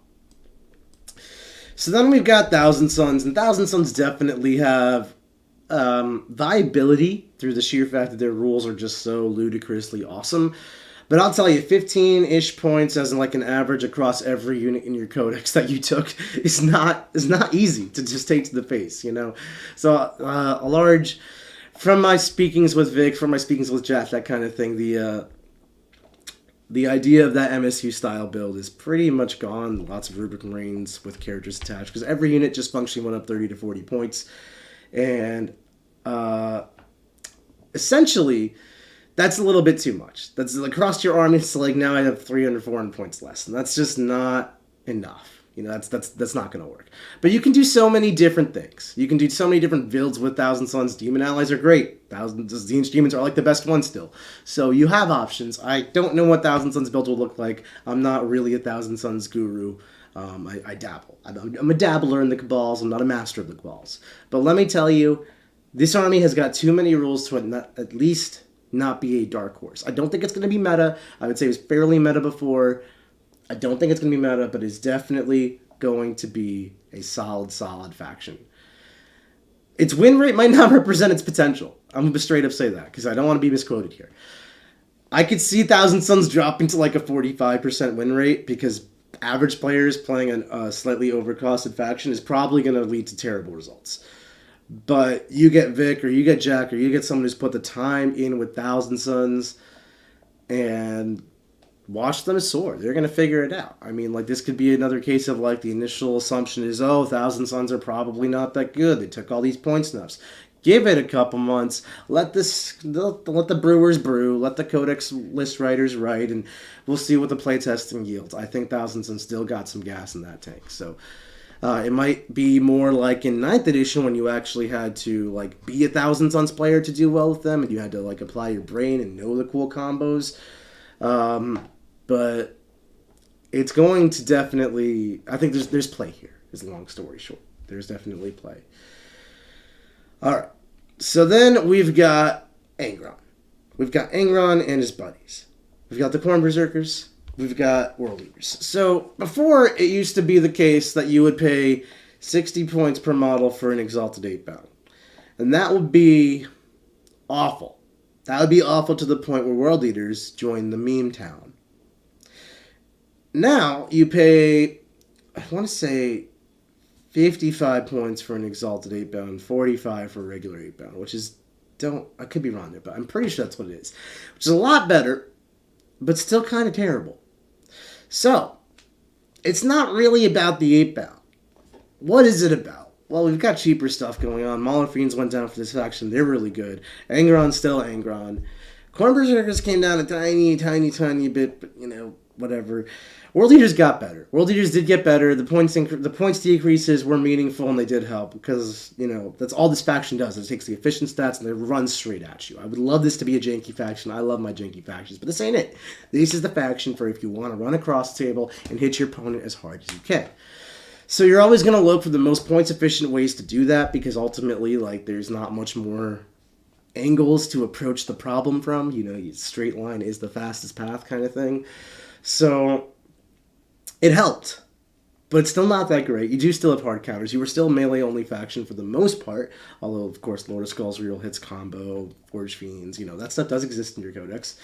So then we've got Thousand Suns, and Thousand Suns definitely have viability through the sheer fact that their rules are just so ludicrously awesome. But I'll tell you, 15-ish points as in like an average across every unit in your codex that you took is not easy to just take to the face, you know? So a large... From my speakings with Vic, from my speakings with Jack, that kind of thing, the idea of that MSU style build is pretty much gone. Lots of rubric reigns with characters attached, because every unit just functionally went up 30 to 40 points. And essentially, that's a little bit too much. That's across your army, it's like now I have 300, 400 points less. And that's just not enough. You know, that's not going to work. But you can do so many different things. You can do so many different builds with Thousand Suns. Demon Allies are great. Demons are like the best ones still. So you have options. I don't know what Thousand Suns build will look like. I'm not really a Thousand Suns guru. I dabble. I'm a dabbler in the Cabals. I'm not a master of the Cabals. But let me tell you, this army has got too many rules to at least not be a dark horse. I don't think it's going to be meta. I would say it was fairly meta before. I don't think it's going to be meta, but it's definitely going to be a solid faction. Its win rate might not represent its potential. I'm going to straight up say that, because I don't want to be misquoted here. I could see Thousand Suns dropping to like a 45% win rate, because average players playing a slightly overcosted faction is probably going to lead to terrible results. But you get Vic, or you get Jack, or you get someone who's put the time in with Thousand Suns, and... watch them soar. They're going to figure it out. I mean, like, this could be another case of, like, the initial assumption is, oh, Thousand Suns are probably not that good. They took all these point snuffs. Give it a couple months. Let the brewers brew. Let the codex list writers write, and we'll see what the playtesting yields. I think Thousand Suns still got some gas in that tank. So it might be more like in 9th edition when you actually had to, like, be a Thousand Suns player to do well with them, and you had to, like, apply your brain and know the cool combos. But it's going to definitely... I think there's play here, is the long story short. There's definitely play. Alright. So then we've got Angron. We've got Angron and his buddies. We've got the Khorne Berserkers. We've got World Eaters. So before, it used to be the case that you would pay 60 points per model for an Exalted 8-bound. And that would be awful. That would be awful to the point where World Eaters join the meme town. Now, you pay, I want to say, 55 points for an Exalted 8-bound, 45 for a regular 8-bound, which is, I could be wrong there, but I'm pretty sure that's what it is. Which is a lot better, but still kind of terrible. So, it's not really about the 8-bound. What is it about? Well, we've got cheaper stuff going on. Mauler Fiends went down for this faction. They're really good. Angron's still Angron. Khorne Berserkers came down a tiny bit, but, you know, whatever. World Eaters got better. World Eaters did get better. The points decreases were meaningful, and they did help, because, you know, that's all this faction does. It takes the efficient stats, and they run straight at you. I would love this to be a janky faction. I love my janky factions, but this ain't it. This is the faction for if you want to run across the table and hit your opponent as hard as you can. So you're always going to look for the most points-efficient ways to do that, because ultimately, like, there's not much more angles to approach the problem from. You know, straight line is the fastest path kind of thing. So it helped, but it's still not that great. You do still have hard counters. You were still a melee-only faction for the most part, although, of course, Lord of Skulls, Real Hits combo, Forge Fiends, you know, that stuff does exist in your codex.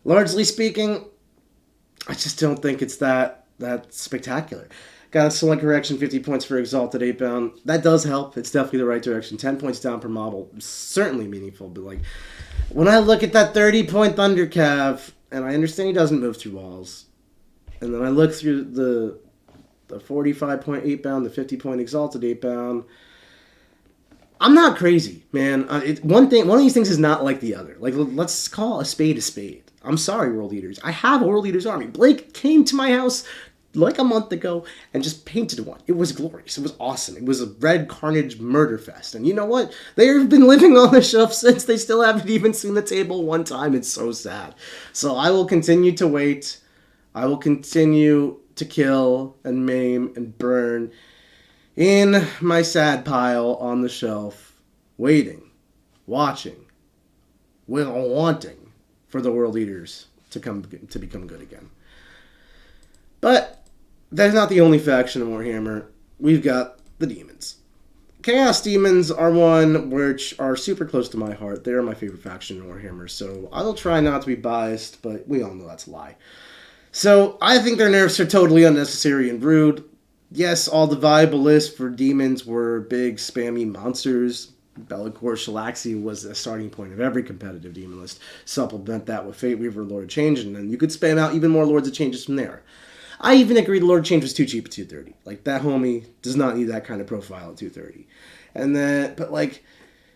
Largely speaking, I just don't think it's that spectacular. Got a select correction, 50 points for Exalted 8-bound. That does help. It's definitely the right direction. 10 points down per model. Certainly meaningful, but, like, when I look at that 30-point Thundercav, and I understand he doesn't move through walls, and then I look through the 45-point 8-bound, the 50-point Exalted 8-bound, I'm not crazy, man. One of these things is not like the other. Like, let's call a spade a spade. I'm sorry, World Eaters. I have a World Eaters army. Blake came to my house like a month ago and just painted one. It was glorious. It was awesome. It was a red carnage murder fest. And you know what? They've been living on the shelf since. They still haven't even seen the table one time. It's so sad. So I will continue to wait. I will continue to kill and maim and burn in my sad pile on the shelf, waiting, watching, wanting for the World Eaters to become good again. But that's not the only faction in Warhammer. We've got the Demons. Chaos Demons are one which are super close to my heart. They're my favorite faction in Warhammer, so I will try not to be biased, but we all know that's a lie. So I think their nerfs are totally unnecessary and rude. Yes, all the viable lists for Demons were big, spammy monsters. Be'lakor Shalaxi was a starting point of every competitive Demon list. Supplement that with Fate Weaver, Lord of Change, and then you could spam out even more Lords of Changes from there. I even agree the Lord of Change was too cheap at 230. Like, that homie does not need that kind of profile at 230. And then, but like,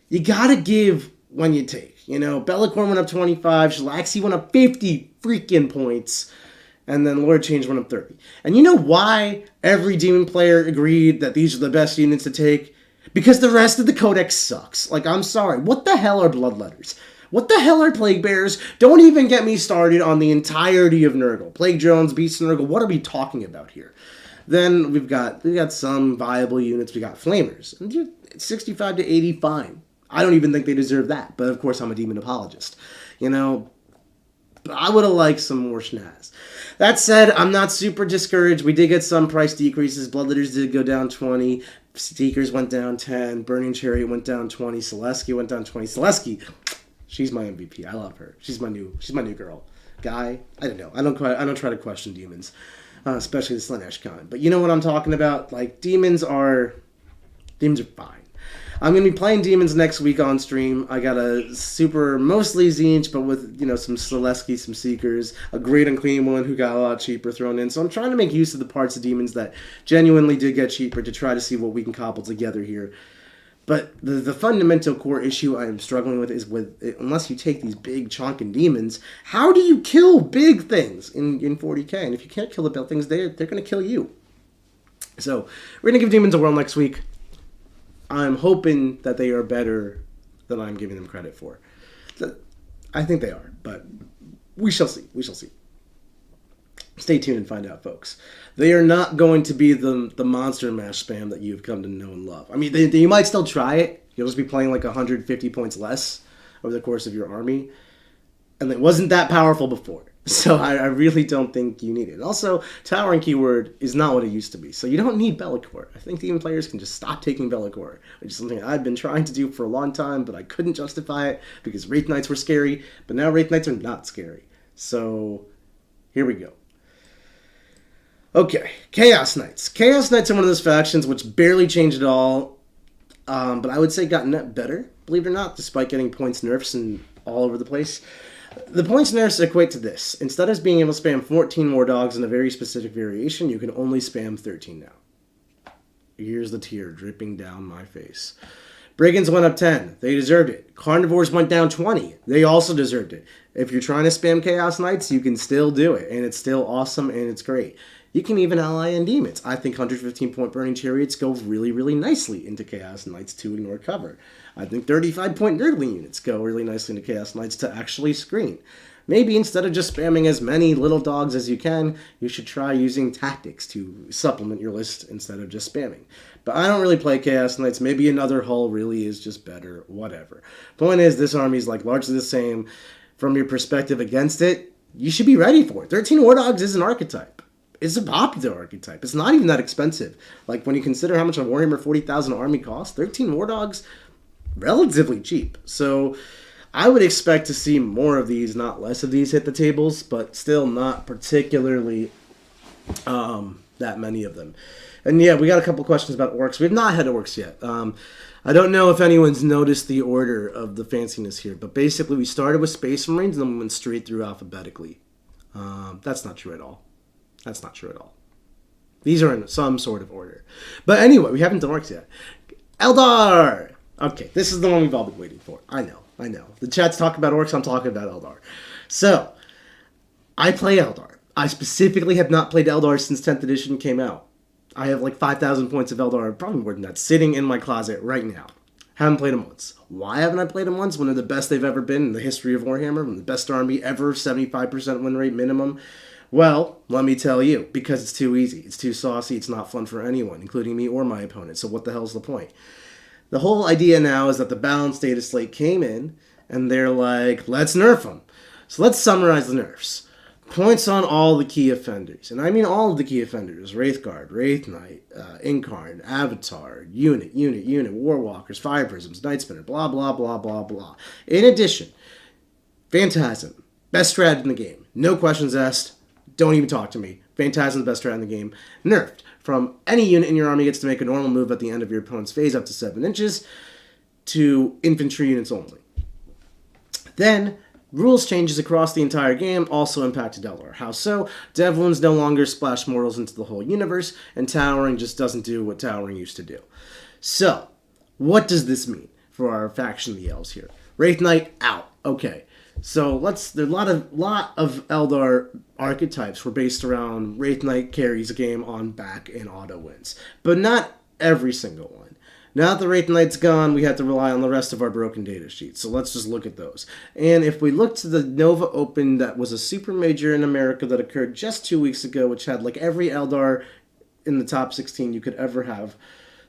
you gotta give when you take. You know, Be'lakor went up 25, Shalaxi went up 50 freaking points, and then Lord of Change went up 30. And you know why every Demon player agreed that these are the best units to take? Because the rest of the Codex sucks. Like, I'm sorry. What the hell are Bloodletters? What the hell are Plague Bearers? Don't even get me started on the entirety of Nurgle. Plague Drones, Beasts of Nurgle, what are we talking about here? Then we've got some viable units. We got Flamers. 65 to 80, fine. I don't even think they deserve that. But of course, I'm a Demon apologist. You know, I would have liked some more schnaz. That said, I'm not super discouraged. We did get some price decreases. Bloodletters did go down 20. Seekers went down 10. Burning Chariot went down 20. Selesky went down 20. Selesky, she's my MVP. I love her. She's my new girl. Guy, I don't know. I don't try to question demons, especially the Slaanesh kind. But you know what I'm talking about? Like, demons are fine. I'm going to be playing Demons next week on stream. I got a super, mostly Tzeentch, but with, you know, some Selesky, some Seekers, a Great Unclean one who got a lot cheaper thrown in. So I'm trying to make use of the parts of Demons that genuinely did get cheaper to try to see what we can cobble together here. But the fundamental core issue I am struggling with is unless you take these big chonking demons, how do you kill big things in 40k? And if you can't kill the big things, they're going to kill you. So we're going to give demons a whirl next week. I'm hoping that they are better than I'm giving them credit for. I think they are, but we shall see. We shall see. Stay tuned and find out, folks. They are not going to be the monster mash spam that you've come to know and love. I mean, you might still try it. You'll just be playing like 150 points less over the course of your army. And it wasn't that powerful before. So I really don't think you need it. Also, Towering Keyword is not what it used to be. So you don't need Be'lakor. I think Demon players can just stop taking Be'lakor, which is something I've been trying to do for a long time, but I couldn't justify it because Wraith Knights were scary. But now Wraith Knights are not scary. So here we go. Okay, Chaos Knights. Chaos Knights are one of those factions which barely changed at all, but I would say got net better, believe it or not, despite getting points nerfs and all over the place. The points nerfs equate to this. Instead of being able to spam 14 war dogs in a very specific variation, you can only spam 13 now. Here's the tear dripping down my face. Brigands went up 10. They deserved it. Carnivores went down 20. They also deserved it. If you're trying to spam Chaos Knights, you can still do it, and it's still awesome, and it's great. You can even ally in Demons. I think 115-point Burning Chariots go really, really nicely into Chaos Knights to ignore cover. I think 35-point Nurgling units go really nicely into Chaos Knights to actually screen. Maybe instead of just spamming as many little dogs as you can, you should try using tactics to supplement your list instead of just spamming. But I don't really play Chaos Knights. Maybe another hull really is just better. Whatever. Point is, this army is like largely the same. From your perspective against it, you should be ready for it. 13 War Dogs is an archetype. It's a popular archetype. It's not even that expensive. Like, when you consider how much a Warhammer 40,000 army costs, 13 War Dogs, relatively cheap. So I would expect to see more of these, not less of these, hit the tables, but still not particularly that many of them. And yeah, we got a couple questions about Orks. We've not had Orks yet. I don't know if anyone's noticed the order of the fanciness here, but basically we started with Space Marines and then we went straight through alphabetically. That's not true at all. That's not true at all. These are in some sort of order. But anyway, we haven't done Orks yet. Eldar! Okay, this is the one we've all been waiting for. I know. The chat's talking about Orks, I'm talking about Eldar. So, I play Eldar. I specifically have not played Eldar since 10th edition came out. I have like 5,000 points of Eldar, probably more than that, sitting in my closet right now. Haven't played them once. Why haven't I played them once? One of the best they've ever been in the history of Warhammer, one of the best army ever, 75% win rate minimum. Well, let me tell you, because it's too easy. It's too saucy. It's not fun for anyone, including me or my opponent. So what the hell's the point? The whole idea now is that the balanced data slate came in, and they're like, let's nerf them. So let's summarize the nerfs. Points on all the key offenders. And I mean all of the key offenders. Wraithguard, Wraith Knight, Incarn, Avatar, Unit, Warwalkers, Fire Prisms, Nightspinner, blah, blah, blah, blah, blah. In addition, Phantasm, best strat in the game. No questions asked. Don't even talk to me. Phantasm's the best strat in the game. Nerfed. From any unit in your army gets to make a normal move at the end of your opponent's phase up to 7 inches to infantry units only. Then, rules changes across the entire game also impacted Eldar. How so? Dev wounds no longer splash mortals into the whole universe, and towering just doesn't do what towering used to do. So, what does this mean for our faction, the Elves here? Wraith Knight out. Okay. So there's a lot of Eldar archetypes were based around Wraith Knight carries a game on back and auto wins, but not every single one. Now that the Wraith Knight's gone, we have to rely on the rest of our broken data sheets. So let's just look at those. And if we look to the Nova Open, that was a super major in America that occurred just 2 weeks ago, which had like every Eldar in the top 16 you could ever have.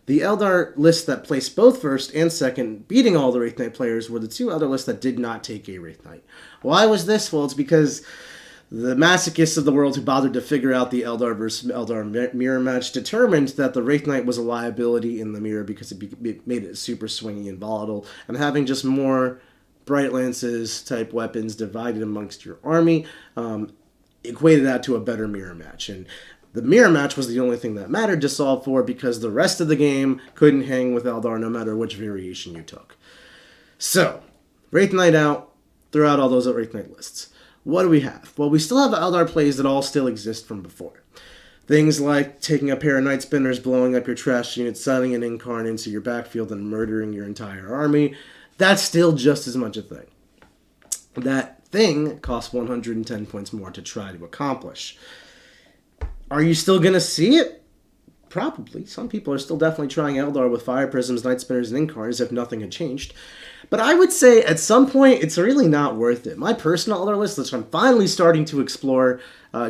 The Eldar list that placed both first and second, beating all the Wraith Knight players, were the two other lists that did not take a Wraith Knight. Why was this? Well, it's because the masochists of the world who bothered to figure out the Eldar versus Eldar mirror match determined that the Wraith Knight was a liability in the mirror because it made it super swingy and volatile, and having just more Bright Lances type weapons divided amongst your army equated that to a better mirror match. And the mirror match was the only thing that mattered to solve for because the rest of the game couldn't hang with Eldar no matter which variation you took. So, Wraith Knight out, throw out all those Wraith Knight lists. What do we have? Well, we still have Eldar plays that all still exist from before. Things like taking a pair of Night Spinners, blowing up your trash unit, sending an Incarn into your backfield, and murdering your entire army. That's still just as much a thing. That thing costs 110 points more to try to accomplish. Are you still going to see it? Probably. Some people are still definitely trying Eldar with Fire Prisms, Night Spinners, and Incarns if nothing had changed. But I would say at some point it's really not worth it. My personal Eldar list, which I'm finally starting to explore,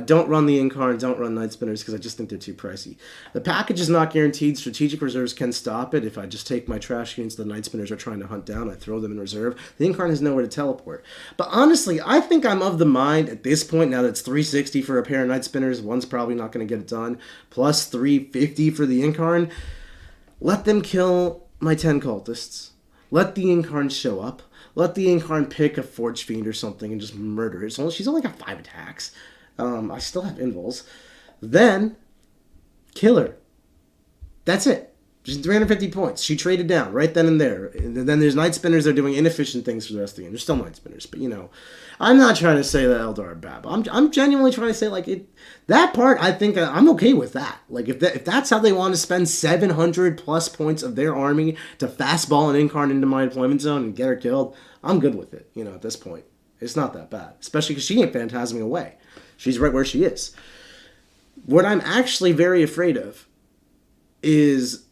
don't run the Incarn, don't run Night Spinners because I just think they're too pricey. The package is not guaranteed. Strategic reserves can stop it. If I just take my trash units the Night Spinners are trying to hunt down, I throw them in reserve. The Incarn has nowhere to teleport. But honestly, I think I'm of the mind at this point, now that it's 360 for a pair of Night Spinners, one's probably not going to get it done, plus 350 for the Incarn, let them kill my 10 cultists. Let the Incarn show up. Let the Incarn pick a Forge Fiend or something and just murder her. She's only got 5 attacks. I still have invuls. Then, kill her. That's it. Just 350 points. She traded down right then and there. And then there's Night Spinners that are doing inefficient things for the rest of the game. There's still Night Spinners, but I'm not trying to say that Eldar are bad. But I'm genuinely trying to say that part. I think I'm okay with that. Like if that's how they want to spend 700 plus points of their army to fastball an Incarn into my deployment zone and get her killed, I'm good with it. At this point, it's not that bad. Especially because she ain't phantasming away. She's right where she is. What I'm actually very afraid of is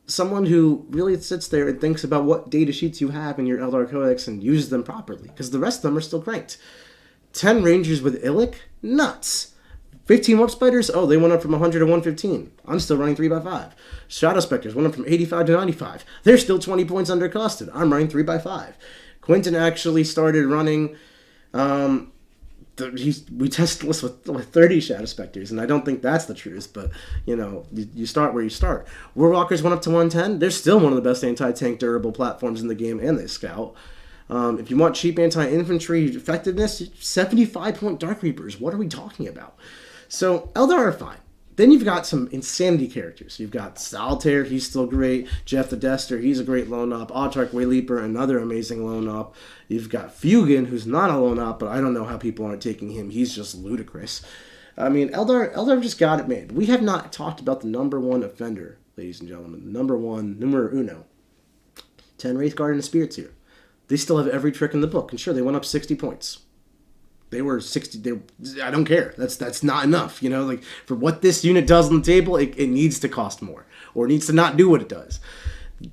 someone who really sits there and thinks about what data sheets you have in your Eldar Codex and uses them properly, because the rest of them are still cranked. 10 Rangers with Illic? Nuts. 15 Warp Spiders? Oh, they went up from 100 to 115. I'm still running 3x5. Shadow Specters went up from 85 to 95. They're still 20 points undercosted. I'm running 3x5. Quentin actually started running... we tested lists with 30 Shadow Specters, and I don't think that's the truth, but, you start where you start. Warwalkers went up to 110. They're still one of the best anti-tank durable platforms in the game, and they scout. If you want cheap anti-infantry effectiveness, 75-point Dark Reapers. What are we talking about? So, Eldar are fine. Then you've got some insanity characters. You've got Solitaire, he's still great. Jeff the Dester, he's a great lone op. Autarch Wayleaper, another amazing lone op. You've got Fugan, who's not a lone op, but I don't know how people aren't taking him. He's just ludicrous. I mean, Eldar just got it made. We have not talked about the number one offender, ladies and gentlemen. The numero uno. 10 Wraithguard and Spirits here. They still have every trick in the book. And sure, they went up 60 points. They were 60. I don't care. That's not enough. You know, like for what this unit does on the table, it needs to cost more, or it needs to not do what it does.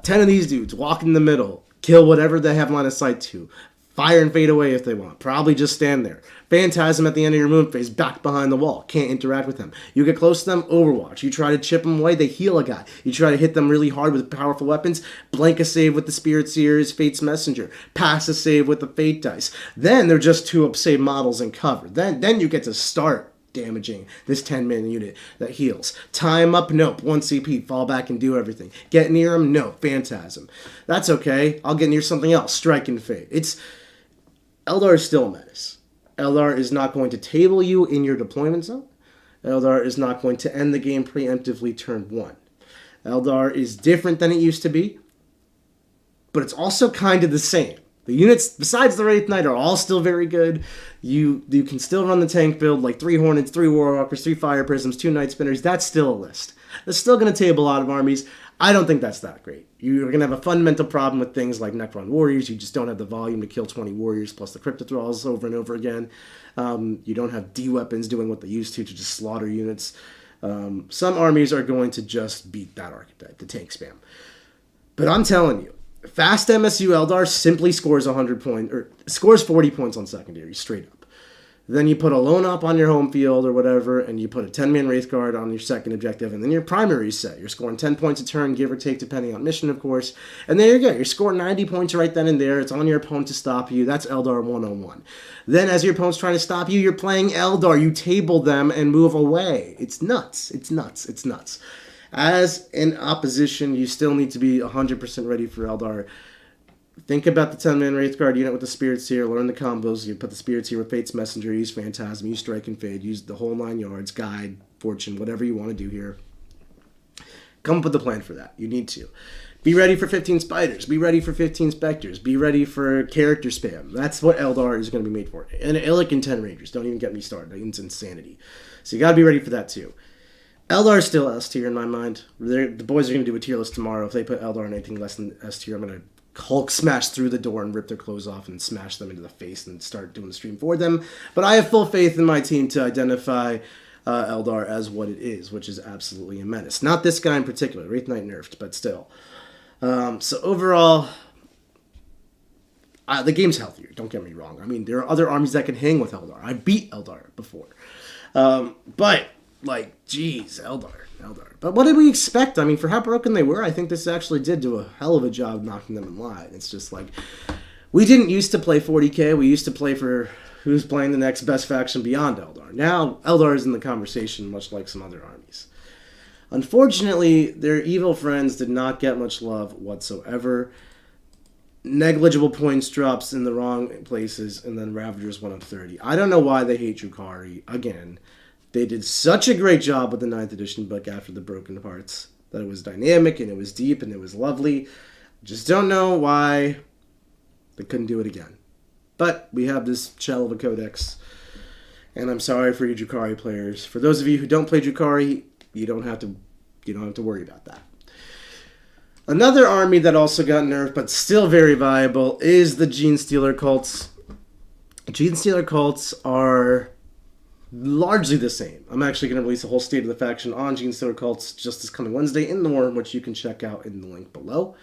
10 of these dudes walk in the middle, kill whatever they have line of sight to, fire and fade away if they want. Probably just stand there. Phantasm at the end of your moon phase, back behind the wall. Can't interact with them. You get close to them, Overwatch. You try to chip them away, they heal a guy. You try to hit them really hard with powerful weapons, blank a save with the Spirit Seer's Fate's Messenger, pass a save with the Fate Dice. Then they're just 2-up save models and cover. Then you get to start damaging this 10-man unit that heals. Time up, nope. 1 CP, fall back and do everything. Get near him, no. Phantasm. That's okay. I'll get near something else. Strike and fade. Eldar is still a menace. Eldar is not going to table you in your deployment zone. Eldar is not going to end the game preemptively turn 1. Eldar is different than it used to be, but it's also kind of the same. The units, besides the Wraith Knight, are all still very good. You can still run the tank build, like 3 Hornets, 3 Warwalkers, 3 Fire Prisms, 2 Night Spinners. That's still a list. That's still going to table a lot of armies. I don't think that's that great. You're going to have a fundamental problem with things like Necron Warriors. You just don't have the volume to kill 20 Warriors plus the Crypto Thralls over and over again. You don't have D-weapons doing what they used to just slaughter units. Some armies are going to just beat that archetype, the tank spam. But I'm telling you, fast MSU Eldar simply scores 100 points, or scores 40 points on secondary, straight up. Then you put a lone up on your home field or whatever, and you put a 10-man Wraith Guard on your second objective, and then your primary is set. You're scoring 10 points a turn, give or take, depending on mission, of course. And there you go. You're scoring 90 points right then and there. It's on your opponent to stop you. That's Eldar 101. Then as your opponent's trying to stop you, you're playing Eldar. You table them and move away. It's nuts. It's nuts. It's nuts. As an opposition, you still need to be 100% ready for Eldar. Think about the 10-man Wraith Guard unit with the Spirit Seer. Learn the combos. You put the Spirit Seer with Fate's Messenger. Use Phantasm. Use Strike and Fade. Use the whole 9 yards. Guide, Fortune, whatever you want to do here. Come up with a plan for that. You need to. Be ready for 15 Spiders. Be ready for 15 Spectres. Be ready for character spam. That's what Eldar is going to be made for. And Illic and 10 Rangers. Don't even get me started. It's insanity. So you got to be ready for that too. Eldar is still S tier in my mind. The boys are going to do a tier list tomorrow. If they put Eldar in anything less than S tier, I'm going to Hulk smash through the door and rip their clothes off and smash them into the face and start doing the stream for them. But I have full faith in my team to identify Eldar as what it is, which is absolutely a menace. Not this guy in particular. Wraith Knight nerfed, but still. So overall, the game's healthier. Don't get me wrong. I mean, there are other armies that can hang with Eldar. I beat Eldar before. But, like, geez, Eldar. But what did we expect? I mean, for how broken they were, I think this actually did do a hell of a job knocking them in line. It's just like, we didn't used to play 40k. We used to play for who's playing the next best faction beyond Eldar. Now, Eldar is in the conversation, much like some other armies. Unfortunately, their evil friends did not get much love whatsoever. Negligible points drops in the wrong places, and then Ravagers went up 30. I don't know why they hate Drukhari again. They did such a great job with the 9th edition book after the Broken Hearts. That it was dynamic, and it was deep, and it was lovely. Just don't know why they couldn't do it again. But we have this shell of a codex, and I'm sorry for you Drukhari players. For those of you who don't play Drukhari, you don't have to worry about that. Another army that also got nerfed, but still very viable, is the Genestealer cults. Genestealer cults are largely the same. I'm actually going to release a whole State of the Faction on Genestealer cults just this coming Wednesday in the Norm, which you can check out in the link below.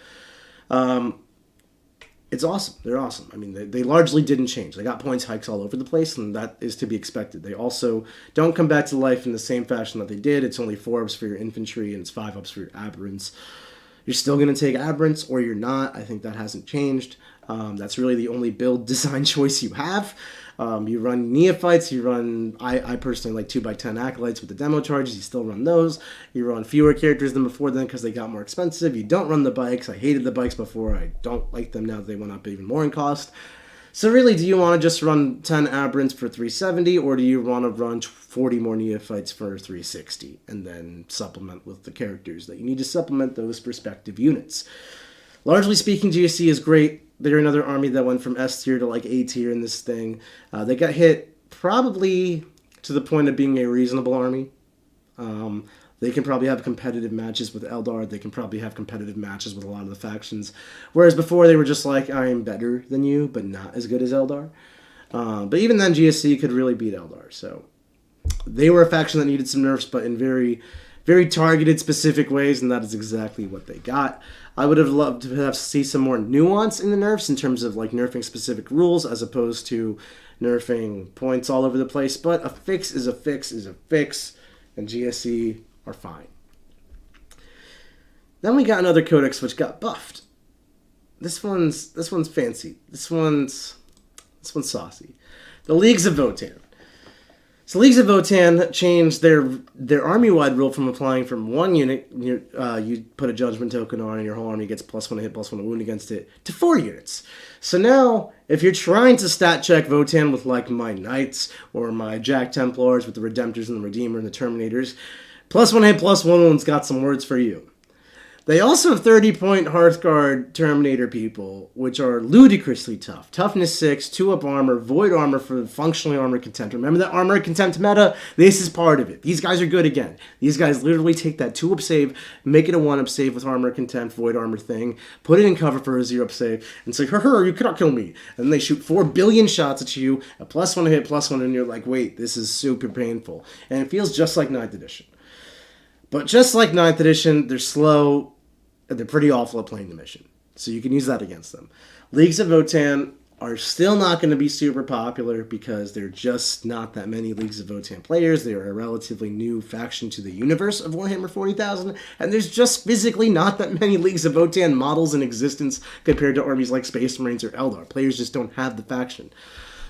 It's awesome. They're awesome. I mean, they largely didn't change. They got points hikes all over the place, and that is to be expected. They also don't come back to life in the same fashion that they did. It's only 4 ups for your infantry, and it's 5 ups for your aberrants. You're still going to take aberrants, or you're not. I think that hasn't changed. That's really the only build design choice you have. You run Neophytes, I personally like 2x10 Acolytes with the demo charges, you still run those. You run fewer characters than before then because they got more expensive. You don't run the bikes. I hated the bikes before. I don't like them now that they went up even more in cost. So really, do you want to just run 10 Aberrants for 370, or do you want to run 40 more Neophytes for 360, and then supplement with the characters that you need to supplement those respective units? Largely speaking, GSC is great. They're another army that went from S tier to like A tier in this thing. They got hit probably to the point of being a reasonable army. They can probably have competitive matches with Eldar. They can probably have competitive matches with a lot of the factions. Whereas before they were just like, I'm better than you, but not as good as Eldar. But even then, GSC could really beat Eldar. So they were a faction that needed some nerfs, but in very, very targeted, specific ways, and that is exactly what they got. I would have loved to have see some more nuance in the nerfs in terms of like nerfing specific rules as opposed to nerfing points all over the place. But a fix is a fix is a fix, and GSC are fine. Then we got another codex which got buffed. This one's fancy. This one's saucy. The Leagues of Votann. So Leagues of Votann changed their army-wide rule from applying from one unit, you put a judgment token on and your whole army gets +1 hit, +1 wound against it, to 4 units. So now, if you're trying to stat check Votann with like my Knights or my Jack Templars with the Redemptors and the Redeemer and the Terminators, +1 hit, +1 wound's got some words for you. They also have 30-point Hearthguard Terminator people, which are ludicrously tough. Toughness 6, 2-up armor, void armor for functionally armor contempt. Remember that armor contempt meta? This is part of it. These guys are good again. These guys literally take that 2-up save, make it a 1-up save with armor contempt, void armor thing, put it in cover for a 0-up save, and say, you cannot kill me. And then they shoot 4 billion shots at you, a +1 hit, +1, and you're like, wait, this is super painful. And it feels just like 9th edition. But just like 9th edition, they're slow, and they're pretty awful at playing the mission. So you can use that against them. Leagues of Votann are still not going to be super popular because there are just not that many Leagues of Votann players. They are a relatively new faction to the universe of Warhammer 40,000, and there's just physically not that many Leagues of Votann models in existence compared to armies like Space Marines or Eldar. Players just don't have the faction.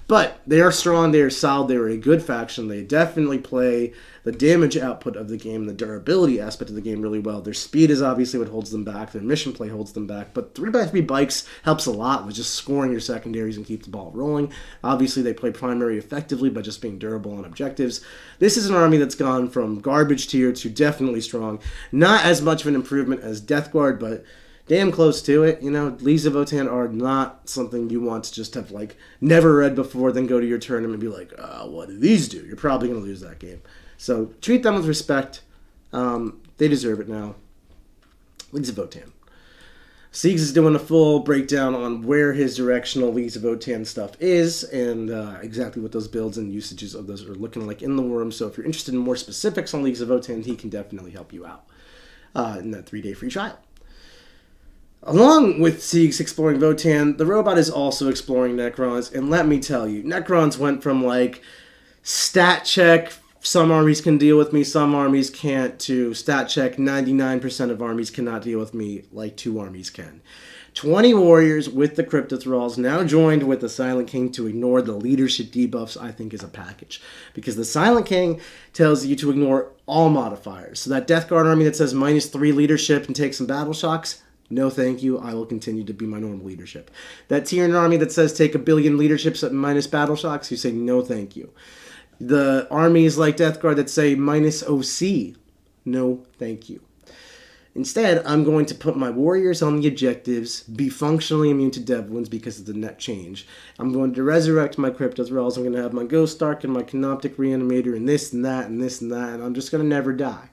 But they are strong, they are solid, they are a good faction. They definitely play the damage output of the game, the durability aspect of the game really well. Their speed is obviously what holds them back. Their mission play holds them back. But 3x3 bikes helps a lot with just scoring your secondaries and keep the ball rolling. Obviously, they play primary effectively by just being durable on objectives. This is an army that's gone from garbage tier to definitely strong. Not as much of an improvement as Death Guard, but damn close to it. You know, Leagues of Votann are not something you want to just have, like, never read before, then go to your tournament and be like, what do these do? You're probably going to lose that game. So treat them with respect. They deserve it now. Leagues of Votann. Siegs is doing a full breakdown on where his directional Leagues of Votann stuff is and exactly what those builds and usages of those are looking like in the Worm. So if you're interested in more specifics on Leagues of Votann, he can definitely help you out in that 3-day free trial. Along with Siegs exploring Votann, the robot is also exploring Necrons, and let me tell you, Necrons went from, like, stat check, some armies can deal with me, some armies can't, to stat check, 99% of armies cannot deal with me like 2 armies can. 20 warriors with the Crypto Thralls, now joined with the Silent King to ignore the leadership debuffs, I think is a package. Because the Silent King tells you to ignore all modifiers. So that Death Guard army that says -3 leadership and take some battle shocks, no thank you, I will continue to be my normal leadership. That Tyranid army that says take 1 billion leaderships at minus battle shocks, you say no thank you. The armies like Death Guard that say -OC, no thank you. Instead, I'm going to put my warriors on the objectives, be functionally immune to dev wounds because of the net change. I'm going to resurrect my Crypto Thralls, I'm going to have my Ghost Ark and my Canoptic Reanimator and this and that and this and that, and I'm just going to never die.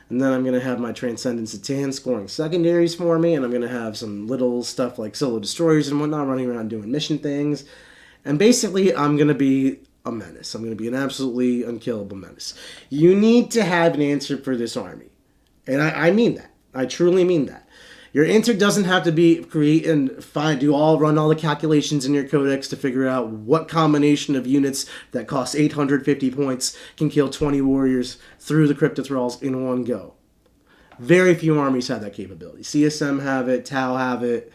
And then I'm going to have my Transcendent Satan scoring secondaries for me, and I'm going to have some little stuff like Solo Destroyers and whatnot running around doing mission things. And basically, I'm going to be a menace. I'm going to be an absolutely unkillable menace. You need to have an answer for this army. And I mean that. I truly mean that. Your answer doesn't have to be create and run all the calculations in your codex to figure out what combination of units that cost 850 points can kill 20 warriors through the Crypto Thralls in one go. Very few armies have that capability. CSM have it, Tau have it.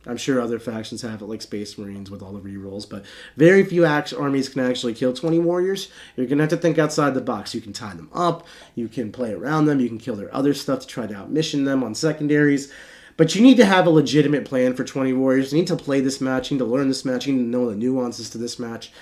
I'm sure other factions have it, like Space Marines with all the rerolls, but very few armies can actually kill 20 warriors. You're going to have to think outside the box. You can tie them up, you can play around them, you can kill their other stuff to try to outmission them on secondaries, but you need to have a legitimate plan for 20 warriors. You need to play this match, you need to learn this match, you need to know the nuances to this match.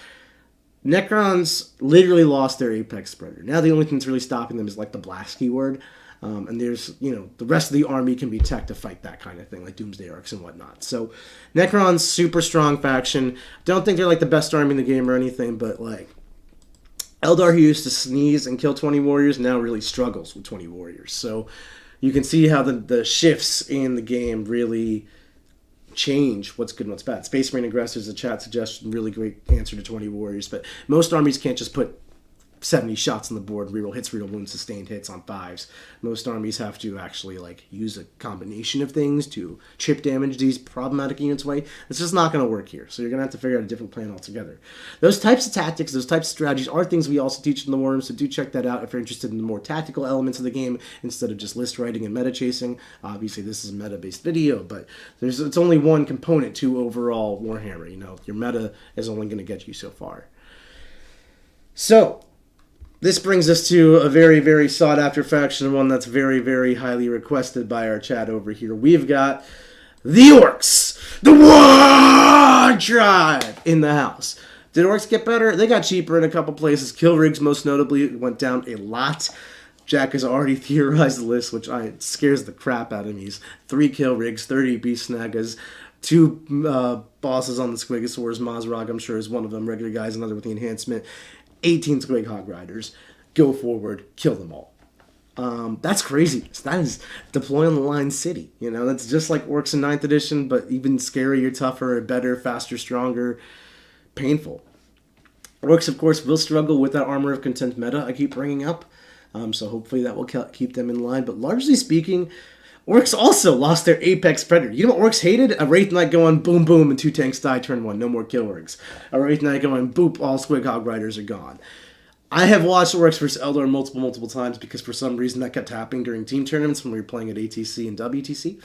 Necrons literally lost their Apex Spreader. Now the only thing that's really stopping them is like the blast keyword. And there's, the rest of the army can be tech to fight that kind of thing, like Doomsday Orks and whatnot. So, Necron's super strong faction. Don't think they're like the best army in the game or anything, but like, Eldar, who used to sneeze and kill 20 warriors, now really struggles with 20 warriors. So, you can see how the shifts in the game really change what's good and what's bad. Space Marine Aggressors, a chat suggestion, really great answer to 20 Warriors, but most armies can't just put 70 shots on the board, reroll hits, reroll wounds, sustained hits on 5s. Most armies have to actually like use a combination of things to chip damage these problematic units away. It's just not going to work here. So you're going to have to figure out a different plan altogether. Those types of tactics, those types of strategies are things we also teach in the Worms, so do check that out if you're interested in the more tactical elements of the game instead of just list writing and meta chasing. Obviously, this is a meta-based video, but it's only one component to overall Warhammer. You know, your meta is only going to get you so far. So, this brings us to a very, very sought-after faction, one that's very, very highly requested by our chat over here. We've got the Orks, the War Tribe, in the house. Did Orks get better? They got cheaper in a couple places. Kill rigs, most notably, went down a lot. Jack has already theorized the list, which scares the crap out of me. 3 kill rigs, 30 beast snagas, 2 bosses on the Squigosaurs. Mazrog, I'm sure, is one of them. Regular guys, another with the enhancement. 18 Squig Hog Riders. Go forward, kill them all. That's crazy. That is deploy on the line city. You know, that's just like Orks in 9th edition, but even scarier, tougher, better, faster, stronger, painful. Orks, of course, will struggle with that Armor of Content meta I keep bringing up. So hopefully that will keep them in line. But largely speaking, Orks also lost their Apex Predator. You know what Orks hated? A Wraith Knight going boom boom and 2 tanks die turn 1. No more kill rigs. A Wraith Knight going boop, all Squig Hog Riders are gone. I have watched Orks vs. Eldar multiple times because for some reason that kept happening during team tournaments when we were playing at ATC and WTC.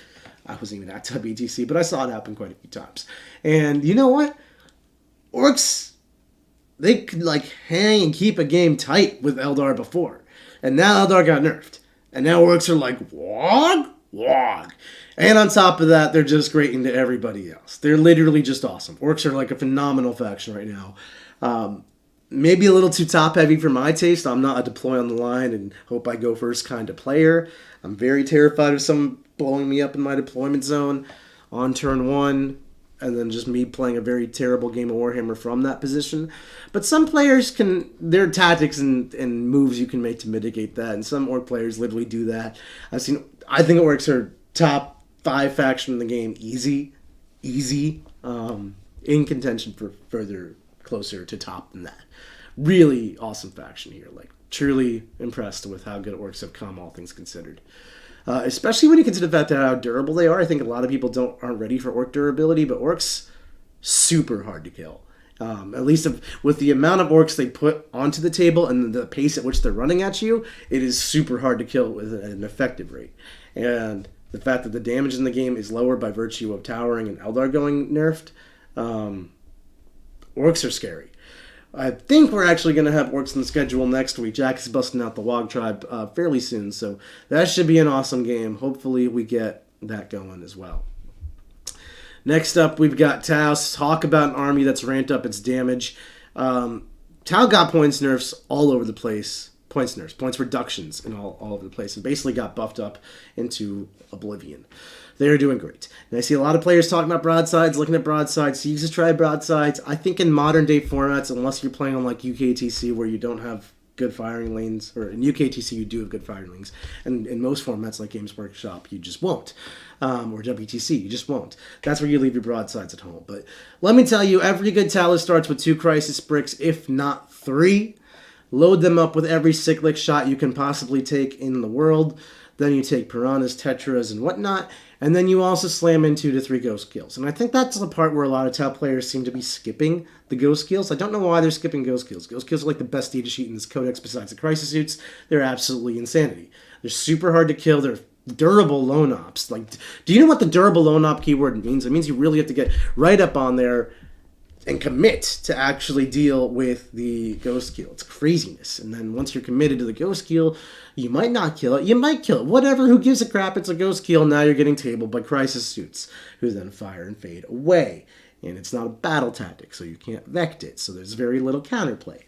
I wasn't even at WTC, but I saw it happen quite a few times. And you know what? Orks, they could like hang and keep a game tight with Eldar before. And now Eldar got nerfed. And now Orks are like, what? Wog. And on top of that, they're just great into everybody else. They're literally just awesome. Orks are like a phenomenal faction right now. Maybe a little too top-heavy for my taste. I'm not a deploy on the line and hope I go first kind of player. I'm very terrified of someone blowing me up in my deployment zone on turn 1, and then just me playing a very terrible game of Warhammer from that position. But some players there are tactics and moves you can make to mitigate that, and some Ork players literally do that. I think Orks are top 5 faction in the game, easy, in contention for further closer to top than that. Really awesome faction here, like truly impressed with how good Orks have come, all things considered. Especially when you consider the fact that how durable they are. I think a lot of people aren't ready for Ork durability, but Orks, super hard to kill. At least with the amount of Orks they put onto the table and the pace at which they're running at you, it is super hard to kill with an effective rate. And the fact that the damage in the game is lower by virtue of Towering and Eldar going nerfed, Orks are scary. I think we're actually going to have Orks in the schedule next week. Jack is busting out the Wog Tribe fairly soon, so that should be an awesome game. Hopefully we get that going as well. Next up, we've got Tau. Talk about an army that's ramped up its damage. Tau got points nerfs all over the place. Points nerfs, points reductions in all over the place, and basically got buffed up into oblivion. They're doing great. And I see a lot of players talking about broadsides, looking at broadsides. So you just try broadsides. I think in modern day formats, unless you're playing on like UKTC where you don't have good firing lanes, or in UKTC you do have good firing lanes, and in most formats like Games Workshop, you just won't. Or WTC, you just won't. That's where you leave your broadsides at home. But let me tell you, every good Talus starts with 2 Crisis Bricks, if not 3. Load them up with every cyclic shot you can possibly take in the world. Then you take Piranhas, Tetras, and whatnot. And then you also slam in 2 to 3 ghost kills. And I think that's the part where a lot of Tau players seem to be skipping the ghost kills. I don't know why they're skipping ghost kills. Ghost kills are like the best data sheet in this codex besides the crisis suits. They're absolutely insanity. They're super hard to kill. They're durable lone ops. Like, do you know what the durable lone op keyword means? It means you really have to get right up on there and commit to actually deal with the ghost kill. It's craziness. And then once you're committed to the ghost kill, you might not kill it. You might kill it. Whatever. Who gives a crap? It's a ghost kill. Now you're getting tabled by crisis suits, who then fire and fade away. And it's not a battle tactic, so you can't vect it. So there's very little counterplay.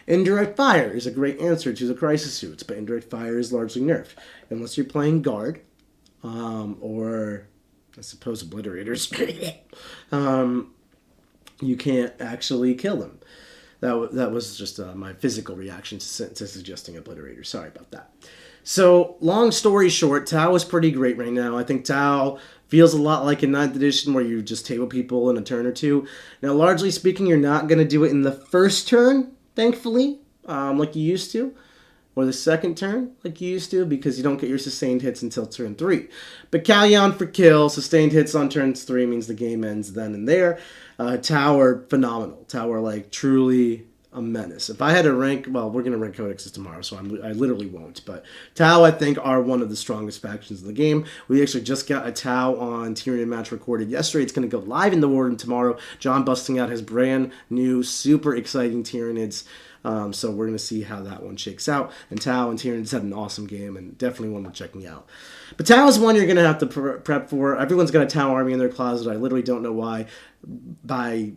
Indirect fire is a great answer to the crisis suits, but indirect fire is largely nerfed. Unless you're playing guard, or I suppose obliterators. You can't actually kill them. That was just my physical reaction to suggesting obliterators. Sorry about that. So, long story short, Tau is pretty great right now. I think Tau Feels a lot like in 9th edition where you just table people in a turn or two. Now, largely speaking, you're not going to do it in the first turn, thankfully, like you used to. Or the second turn, like you used to, because you don't get your sustained hits until turn 3. Battalion for kill, sustained hits on turn 3 means the game ends then and there. Tower, phenomenal. Tower, like, truly a menace. If I had to rank, well, we're going to rank codexes tomorrow, so I literally won't. But Tau, I think, are one of the strongest factions in the game. We actually just got a Tau on Tyranid match recorded yesterday. It's going to go live in the War Room tomorrow. John busting out his brand new, super exciting Tyranids. So we're going to see how that one shakes out. And Tau and Tyranids had an awesome game, and definitely one we're checking out. But Tau is one you're going to have to prep for. Everyone's got a Tau army in their closet. I literally don't know why. By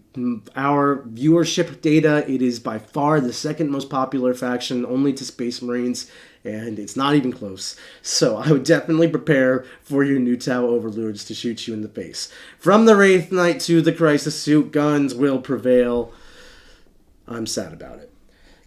our viewership data, it is by far the second most popular faction, only to Space Marines, and it's not even close. So I would definitely prepare for your new Tau overlords to shoot you in the face. From the Wraith Knight to the Crisis Suit, guns will prevail. I'm sad about it.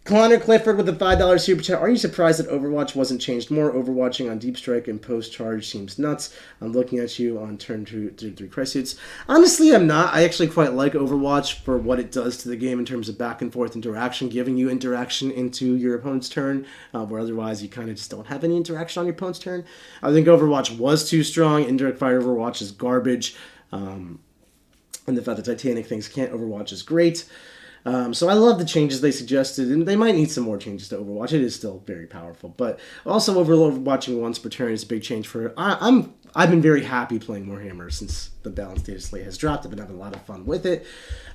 Connor Clifford with a $5 super chat. Are you surprised that Overwatch wasn't changed more? Overwatching on Deep Strike and post-charge seems nuts. I'm looking at you on turn 2 through 3 Crisis. Honestly, I'm not. I actually quite like Overwatch for what it does to the game in terms of back and forth interaction, giving you interaction into your opponent's turn, where otherwise you kind of just don't have any interaction on your opponent's turn. I think Overwatch was too strong. Indirect fire Overwatch is garbage. And the fact that Titanic things can't Overwatch is great. So I love the changes they suggested, and they might need some more changes to Overwatch. It is still very powerful, but also Overwatching once per turn is a big change for. I've been very happy playing Warhammer since the balanced data slate has dropped. I've been having a lot of fun with it.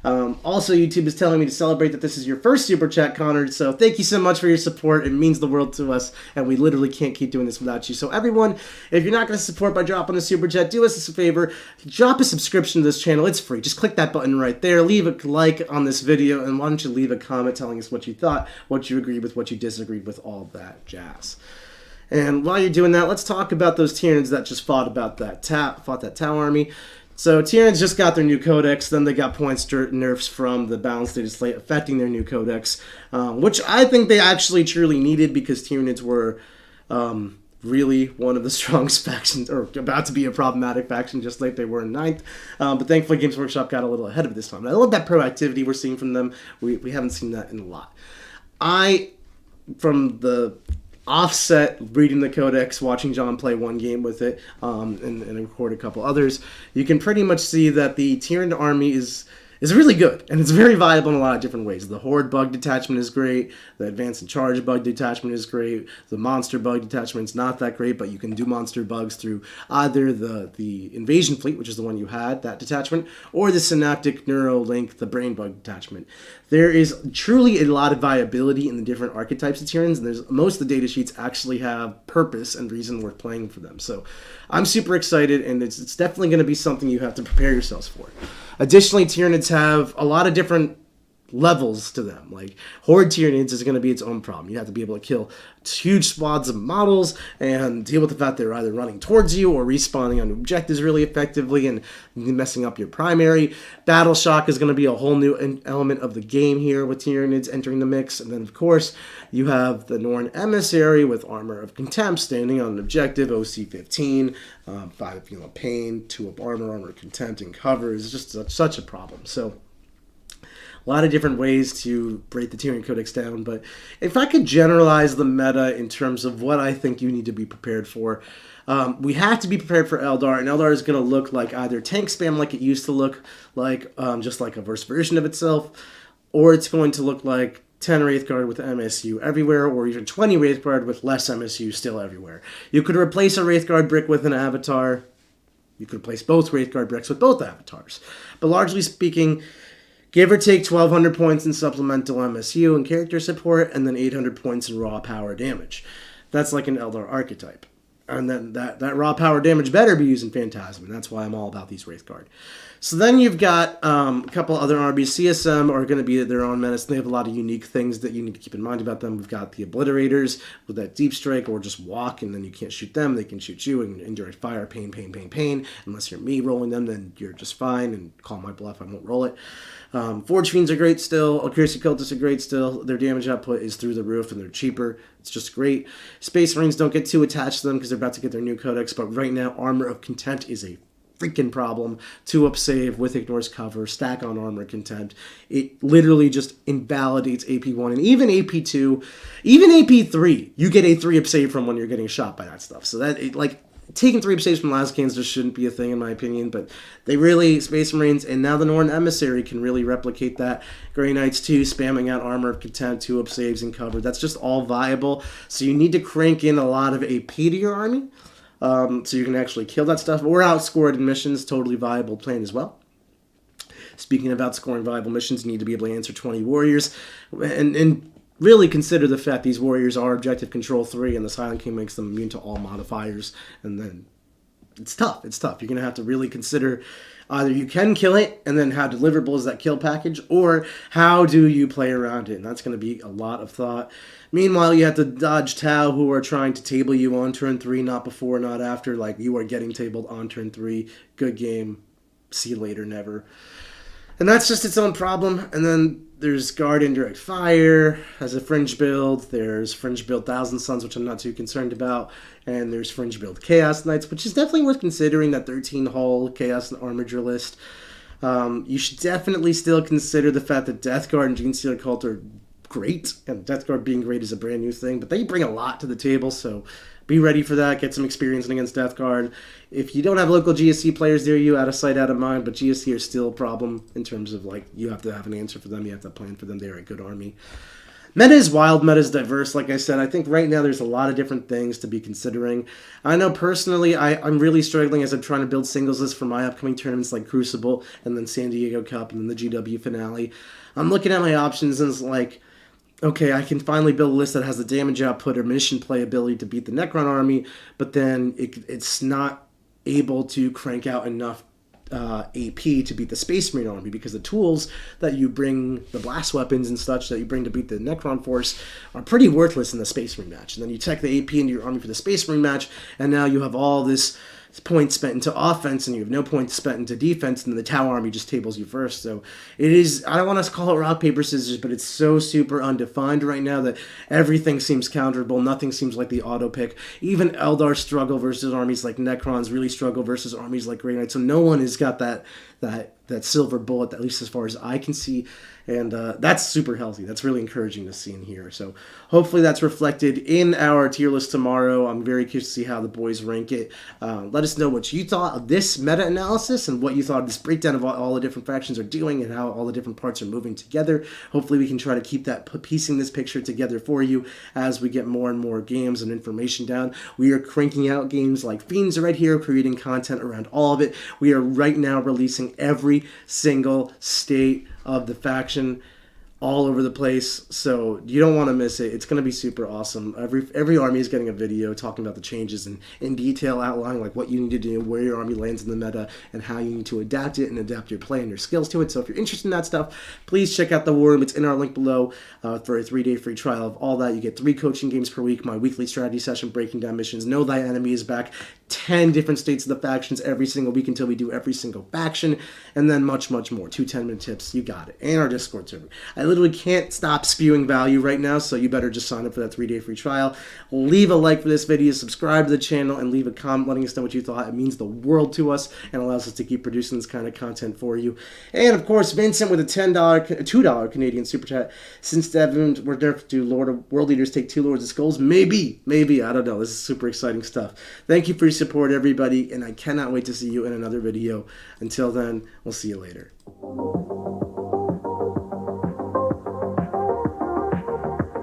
Also, YouTube is telling me to celebrate that this is your first super chat, Connor. So thank you so much for your support. It means the world to us, and we literally can't keep doing this without you. So everyone, if you're not going to support by dropping a super chat, do us a favor. Drop a subscription to this channel. It's free. Just click that button right there. Leave a like on this video, and why don't you leave a comment telling us what you thought, what you agreed with, what you disagreed with, all that jazz. And while you're doing that, let's talk about those Tyranids that just fought that Tau army. So Tyranids just got their new codex, then they got points nerfs from the balanced data slate affecting their new codex, which I think they actually truly needed because Tyranids were really one of the strongest factions, or about to be a problematic faction, just like they were in 9th. But thankfully Games Workshop got a little ahead of it this time. And I love that proactivity we're seeing from them. We haven't seen that in a lot. From the offset reading the codex, watching John play one game with it, and record a couple others, you can pretty much see that the Tyranid army is really good, and it's very viable in a lot of different ways. The Horde bug detachment is great, the Advance and Charge bug detachment is great, the Monster bug detachment is not that great, but you can do monster bugs through either the Invasion Fleet, which is the one you had, that detachment, or the Synaptic Neuralink, the Brain bug detachment. There is truly a lot of viability in the different archetypes of Tyranids, and most of the data sheets actually have purpose and reason worth playing for them. So I'm super excited, and it's definitely going to be something you have to prepare yourselves for. Additionally, Tyranids have a lot of different levels to them. Like Horde Tyranids is going to be its own problem. You have to be able to kill huge swaths of models and deal with the fact they're either running towards you or respawning on objectives really effectively and messing up your primary. Battle Shock is going to be a whole new element of the game here with Tyranids entering the mix. And then, of course, you have the Norn Emissary with Armor of Contempt standing on an objective, OC-15, 5 Pain, 2 of Armor of Contempt, and cover is just such a problem. So a lot of different ways to break the Tyranid Codex down, but if I could generalize the meta in terms of what I think you need to be prepared for, we have to be prepared for Aeldari, and Aeldari is going to look like either tank spam like it used to look like, just like a verse version of itself, or it's going to look like 10 Wraithguard with MSU everywhere, or even 20 Wraithguard with less MSU still everywhere. You could replace a Wraithguard brick with an avatar. You could replace both Wraithguard bricks with both avatars. But largely speaking, give or take 1,200 points in supplemental MSU and character support, and then 800 points in raw power damage. That's like an Eldar archetype. And then that raw power damage better be using Phantasm, and that's why I'm all about these Wraithguard. So then you've got a couple other armies. CSM are going to be their own menace. They have a lot of unique things that you need to keep in mind about them. We've got the Obliterators with that Deep Strike, or just walk, and then you can't shoot them. They can shoot you, and indirect fire, pain, pain, pain, pain. Unless you're me rolling them, then you're just fine, and call my bluff, I won't roll it. Forge Fiends are great still. Accuracy Cultists are great still. Their damage output is through the roof, and they're cheaper. It's just great. Space Marines, don't get too attached to them because they're about to get their new codex, but right now, Armor of Contempt is a freaking problem. 2-up save with ignores cover, stack on armor contempt. It literally just invalidates AP1 and even AP2, even AP3. You get a 3-up save from when you're getting shot by that stuff. So that taking 3-up saves from Lascans just shouldn't be a thing in my opinion, but they really, Space Marines and now the Northern Emissary can really replicate that. Grey Knights too, spamming out Armor of Contempt, 2-up saves and cover. That's just all viable. So you need to crank in a lot of AP to your army, so you can actually kill that stuff, or outscore it in missions. Totally viable plan as well. Speaking of outscoring viable missions, you need to be able to answer 20 warriors, and really consider the fact these warriors are objective control 3, and the Silent King makes them immune to all modifiers, and then it's tough. It's tough. You're going to have to really consider either you can kill it, and then how deliverable is that kill package, or how do you play around it, and that's going to be a lot of thought. Meanwhile, you have to dodge Tau, who are trying to table you on turn 3, not before, not after. Like, you are getting tabled on turn 3. Good game. See you later, never. And that's just its own problem. And then there's Guard Indirect Fire as a fringe build. There's fringe build Thousand Suns, which I'm not too concerned about. And there's fringe build Chaos Knights, which is definitely worth considering, that 13-hull Chaos and Armiger list. You should definitely still consider the fact that Death Guard and Genestealer Cult are great, and Death Guard being great is a brand new thing, but they bring a lot to the table, so be ready for that. Get some experience against Death Guard. If you don't have local GSC players near you, out of sight, out of mind, but GSC are still a problem in terms of, like, you have to have an answer for them, you have to plan for them. They're a good army. Meta is wild, meta is diverse. Like I said, I think right now there's a lot of different things to be considering. I know personally I'm really struggling as I'm trying to build singles lists for my upcoming tournaments like Crucible and then San Diego Cup and then the GW finale. I'm looking at my options and it's like, okay, I can finally build a list that has the damage output or mission playability to beat the Necron army, but then it's not able to crank out enough AP to beat the Space Marine army, because the tools that you bring, the blast weapons and such that you bring to beat the Necron force, are pretty worthless in the Space Marine match. And then you check the AP into your army for the Space Marine match, and now you have all this points spent into offense and you have no points spent into defense, and the Tau army just tables you first. So it is, I don't want to call it rock, paper, scissors, but it's so super undefined right now that everything seems counterable. Nothing seems like the auto pick. Even Eldar struggle versus armies like Necrons, really struggle versus armies like Grey Knights. So no one has got that silver bullet, at least as far as I can see, and that's super healthy. That's really encouraging to see in here. So hopefully that's reflected in our tier list tomorrow. I'm very curious to see how the boys rank it. Let us know what you thought of this meta-analysis and what you thought of this breakdown of what all the different factions are doing and how all the different parts are moving together. Hopefully we can try to keep that piecing this picture together for you as we get more and more games and information down. We are cranking out games like Fiends right here, creating content around all of it. We are right now releasing every single state of the faction all over the place, so you don't want to miss it. It's going to be super awesome. Every army is getting a video talking about the changes and in detail outlining like what you need to do, where your army lands in the meta, and how you need to adapt it and adapt your play and your skills to it. So if you're interested in that stuff, please check out the War Room. It's in our link below for a 3-day free trial of all that. You get 3 coaching games per week, my weekly strategy session breaking down missions, Know Thy Enemy is back, 10 different states of the factions every single week until we do every single faction, and then much, much more. 2 10-minute tips, you got it. And our Discord server. I literally can't stop spewing value right now, so you better just sign up for that 3-day free trial. Leave a like for this video, subscribe to the channel, and leave a comment letting us know what you thought. It means the world to us and allows us to keep producing this kind of content for you. And of course, Vincent with a $2 Canadian super chat. Since Devin, we're there to do World Leaders take 2 Lords of Skulls? Maybe, I don't know. This is super exciting stuff. Thank you for your support, everybody, and I cannot wait to see you in another video. Until then, we'll see you later.